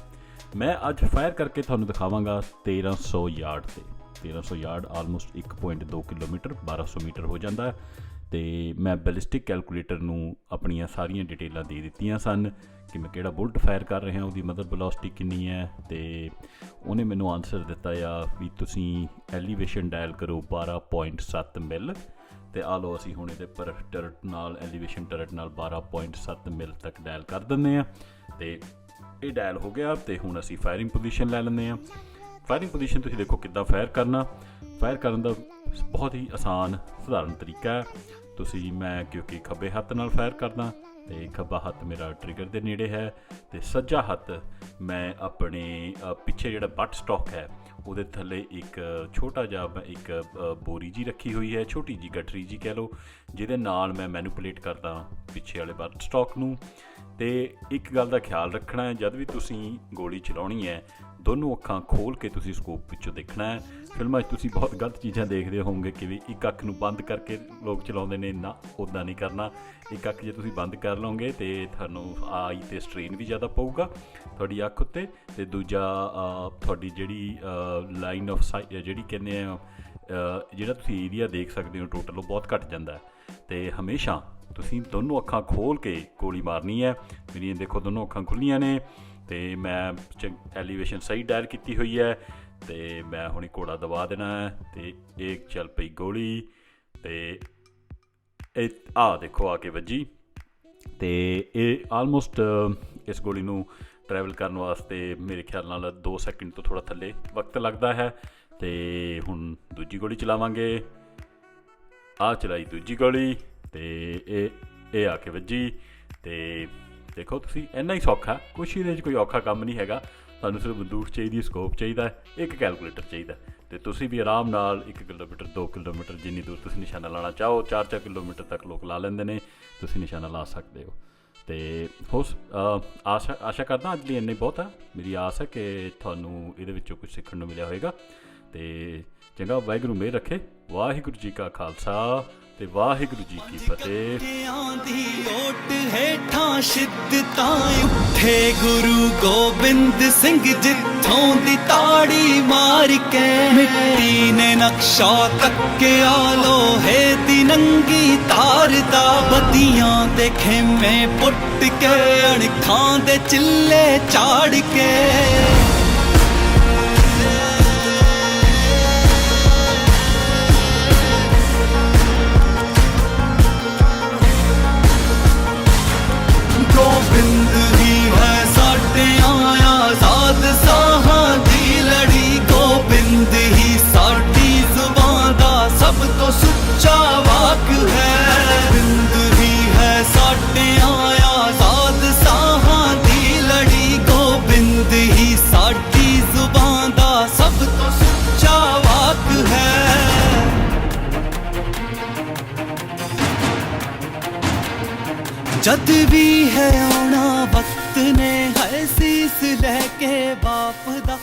ਮੈਂ ਅੱਜ ਫਾਇਰ ਕਰਕੇ ਤੁਹਾਨੂੰ ਦਿਖਾਵਾਂਗਾ 1300 ਯਾਰਡ ਤੇ। 1300 ਯਾਰਡ ਆਲਮੋਸਟ 1.2 ਕਿਲੋਮੀਟਰ 1200 ਮੀਟਰ ਹੋ ਜਾਂਦਾ। ਤੇ ਮੈਂ ਬੈਲਿਸਟਿਕ ਕੈਲਕੂਲੇਟਰ ਨੂੰ ਆਪਣੀਆਂ ਸਾਰੀਆਂ ਡਿਟੇਲਾਂ ਦੇ ਦਿੱਤੀਆਂ ਸਨ ਕਿ ਮੈਂ ਕਿਹੜਾ ਬੁਲਟ ਫਾਇਰ ਕਰ ਰਿਹਾ, ਉਹਦੀ ਮਦਰ ਵੈਲੋਸਿਟੀ ਕਿੰਨੀ ਹੈ। ਤੇ ਉਹਨੇ ਮੈਨੂੰ ਆਨਸਰ ਦਿੱਤਾ ਆ ਵੀ ਤੁਸੀਂ ਐਲੀਵੇਸ਼ਨ ਡਾਇਲ ਕਰੋ 12.7 ਮਿਲ। ਤੇ ਆ ਲਓ ਅਸੀਂ ਹੁਣ ਇਹਦੇ ਪਰ ਟਰਟ ਨਾਲ ਐਲੀਵੇਸ਼ਨ ਟਰਟ ਨਾਲ 12.7 ਮਿਲ ਤੱਕ ਡਾਇਲ ਕਰ ਦਿੰਦੇ ਹਾਂ। ਤੇ ਇਹ ਡਾਇਲ ਹੋ ਗਿਆ ਤੇ ਹੁਣ ਅਸੀਂ ਫਾਇਰਿੰਗ ਪੋਜੀਸ਼ਨ ਲੈ ਲੈਂਦੇ ਹਾਂ। ਫਾਇਰਿੰਗ ਪੋਜੀਸ਼ਨ ਤੁਸੀਂ ਦੇਖੋ ਕਿੱਦਾਂ ਫਾਇਰ ਕਰਨਾ। ਫਾਇਰ ਕਰਨ ਦਾ ਬਹੁਤ ਹੀ ਆਸਾਨ ਸਧਾਰਨ ਤਰੀਕਾ ਹੈ। ਤੁਸੀਂ ਮੈਂ ਕਿਉਂਕਿ ਖੱਬੇ ਹੱਥ ਨਾਲ ਫਾਇਰ ਕਰਦਾ ਤੇ ਖੱਬਾ ਹੱਥ ਮੇਰਾ ਟ੍ਰਿਗਰ ਦੇ ਨੇੜੇ ਹੈ ਤੇ ਸੱਜਾ ਹੱਥ ਮੈਂ ਆਪਣੇ ਪਿੱਛੇ ਜਿਹੜਾ ਬੱਟ ਸਟੌਕ ਹੈ ਉਹਦੇ ਥੱਲੇ ਇੱਕ ਛੋਟਾ ਜਿਹਾ ਇੱਕ ਬੋਰੀ ਜੀ ਰੱਖੀ ਹੋਈ ਹੈ, ਛੋਟੀ ਜੀ ਗਠਰੀ ਜੀ ਕਹਿ ਲਓ, ਜਿਹਦੇ ਨਾਲ ਮੈਂ ਮੈਨੂਪੂਲੇਟ ਕਰਦਾ ਪਿੱਛੇ ਵਾਲੇ ਬੱਟ ਸਟੌਕ ਨੂੰ। ਤੇ ਇੱਕ ਗੱਲ ਦਾ ਖਿਆਲ ਰੱਖਣਾ ਹੈ, ਜਦ ਵੀ ਤੁਸੀਂ ਗੋਲੀ ਚਲਾਉਣੀ ਹੈ ਦੋਨੋਂ ਅੱਖਾਂ ਖੋਲ੍ਹ ਕੇ ਤੁਸੀਂ ਸਕੋਪ ਵਿੱਚੋਂ ਦੇਖਣਾ ਹੈ। ਫਿਲਮਾਂ 'ਚ ਤੁਸੀਂ ਬਹੁਤ ਗਲਤ ਚੀਜ਼ਾਂ ਦੇਖਦੇ ਹੋਵੋਗੇ ਕਿ ਵੀ ਇੱਕ ਅੱਖ ਨੂੰ ਬੰਦ ਕਰਕੇ ਲੋਕ ਚਲਾਉਂਦੇ ਨੇ, ਨਾ ਉੱਦਾਂ ਨਹੀਂ ਕਰਨਾ। ਇੱਕ ਅੱਖ ਜੇ ਤੁਸੀਂ ਬੰਦ ਕਰ ਲਓਗੇ ਤਾਂ ਤੁਹਾਨੂੰ ਆਈ 'ਤੇ ਸਟ੍ਰੇਨ ਵੀ ਜ਼ਿਆਦਾ ਪਊਗਾ ਤੁਹਾਡੀ ਅੱਖ ਉੱਤੇ। ਅਤੇ ਦੂਜਾ ਤੁਹਾਡੀ ਜਿਹੜੀ ਲਾਈਨ ਆਫ ਸਾਈਟ ਜਿਹੜੀ ਕਹਿੰਦੇ ਆ ਜਿਹੜਾ ਤੁਸੀਂ ਏਰੀਆ ਦੇਖ ਸਕਦੇ ਹੋ ਟੋਟਲ ਉਹ ਬਹੁਤ ਘੱਟ ਜਾਂਦਾ। ਅਤੇ ਹਮੇਸ਼ਾ ਤੁਸੀਂ ਦੋਨੋਂ ਅੱਖਾਂ ਖੋਲ੍ਹ ਕੇ ਗੋਲੀ ਮਾਰਨੀ ਹੈ। ਮੇਰੀਆਂ ਦੇਖੋ ਦੋਨੋਂ ਅੱਖਾਂ ਖੁੱਲ੍ਹੀਆਂ ਨੇ ਅਤੇ ਮੈਂ ਐਲੀਵੇਸ਼ਨ ਸਹੀ ਡਾਇਲ ਕੀਤੀ ਹੋਈ ਹੈ। ਅਤੇ ਮੈਂ ਹੁਣ ਘੋੜਾ ਦਬਾ ਦੇਣਾ ਹੈ ਅਤੇ ਇਹ ਚੱਲ ਪਈ ਗੋਲੀ ਅਤੇ ਇਹ ਦੇਖੋ ਆ ਕੇ ਵੱਜੀ। ਅਤੇ ਇਹ ਆਲਮੋਸਟ ਇਸ ਗੋਲੀ ਨੂੰ ਟਰੈਵਲ ਕਰਨ ਵਾਸਤੇ ਮੇਰੇ ਖਿਆਲ ਨਾਲ 2 ਸੈਕਿੰਡ ਤੋਂ ਥੋੜ੍ਹਾ ਥੱਲੇ ਵਕਤ ਲੱਗਦਾ ਹੈ। ਅਤੇ ਹੁਣ ਦੂਜੀ ਗੋਲੀ ਚਲਾਵਾਂਗੇ। ਚਲਾਈ ਦੂਜੀ ਗੋਲੀ ਅਤੇ ਇਹ ਆ ਕੇ ਵੱਜੀ। ਅਤੇ ਦੇਖੋ ਤੁਸੀਂ ਇੰਨਾ ਹੀ ਸੌਖਾ, ਕੁਛ ਇਹਦੇ 'ਚ ਕੋਈ ਔਖਾ ਕੰਮ ਨਹੀਂ ਹੈਗਾ। ਤੁਹਾਨੂੰ ਸਿਰਫ ਬੰਦੂਕ ਚਾਹੀਦੀ, ਸਕੋਪ ਚਾਹੀਦਾ, ਇੱਕ ਕੈਲਕੂਲੇਟਰ ਚਾਹੀਦਾ ਅਤੇ ਤੁਸੀਂ ਵੀ ਆਰਾਮ ਨਾਲ 1 ਕਿਲੋਮੀਟਰ 2 ਕਿਲੋਮੀਟਰ ਜਿੰਨੀ ਦੂਰ ਤੁਸੀਂ ਨਿਸ਼ਾਨਾ ਲਾਉਣਾ ਚਾਹੋ, 4-4 ਕਿਲੋਮੀਟਰ ਤੱਕ ਲੋਕ ਲਾ ਲੈਂਦੇ ਨੇ, ਤੁਸੀਂ ਨਿਸ਼ਾਨਾ ਲਾ ਸਕਦੇ ਹੋ। ਅਤੇ ਆਸ਼ਾ ਕਰਦਾ ਅੱਜ ਲਈ ਇੰਨੇ ਬਹੁਤ ਹੈ। ਮੇਰੀ ਆਸ ਹੈ ਕਿ ਤੁਹਾਨੂੰ ਇਹਦੇ ਵਿੱਚੋਂ ਕੁਝ ਸਿੱਖਣ ਨੂੰ ਮਿਲਿਆ ਹੋਵੇਗਾ। ਅਤੇ ਚੰਗਾ, ਵਾਹਿਗੁਰੂ ਮਿਹਰ ਰੱਖੇ। ਵਾਹਿਗੁਰੂ ਜੀ ਕਾ ਖਾਲਸਾ ਤੇ ਵਾਹਿਗੁਰੂ ਜੀ ਕੀ ਫਤਿਹ। ਹੇਠਾਂ ਸ਼ਿੱਦਤਾਂ ਉੱਠੇ ਗੁਰੂ ਗੋਬਿੰਦ ਸਿੰਘ ਜਿੱਥੋਂ ਦੀ ਤਾੜੀ ਮਾਰ ਕੇ, ਮਿੱਟੀ ਨੇ ਨਕਸ਼ਾ ਤੱਕਿਆ ਲੋਹੇ ਦੀ ਨੰਗੀ ਤਾਰ ਦਾ, ਬੱਤੀਆਂ ਦੇ ਖੇਮੇ ਪੁੱਟ ਕੇ ਅਣਖਾਂ ਦੇ ਚਿੱਲੇ ਚਾੜ ਕੇ। ਗੋਬਿੰਦ ਹੀ ਹੈ ਸਾਡੇ ਆਜ਼ਾਦ ਸਾਹਾਂ ਦੀ ਲੜੀ, ਗੋਬਿੰਦ ਹੀ ਸਾਡੀ जद भी है आना वक्त ने है सीस लैके बाप दा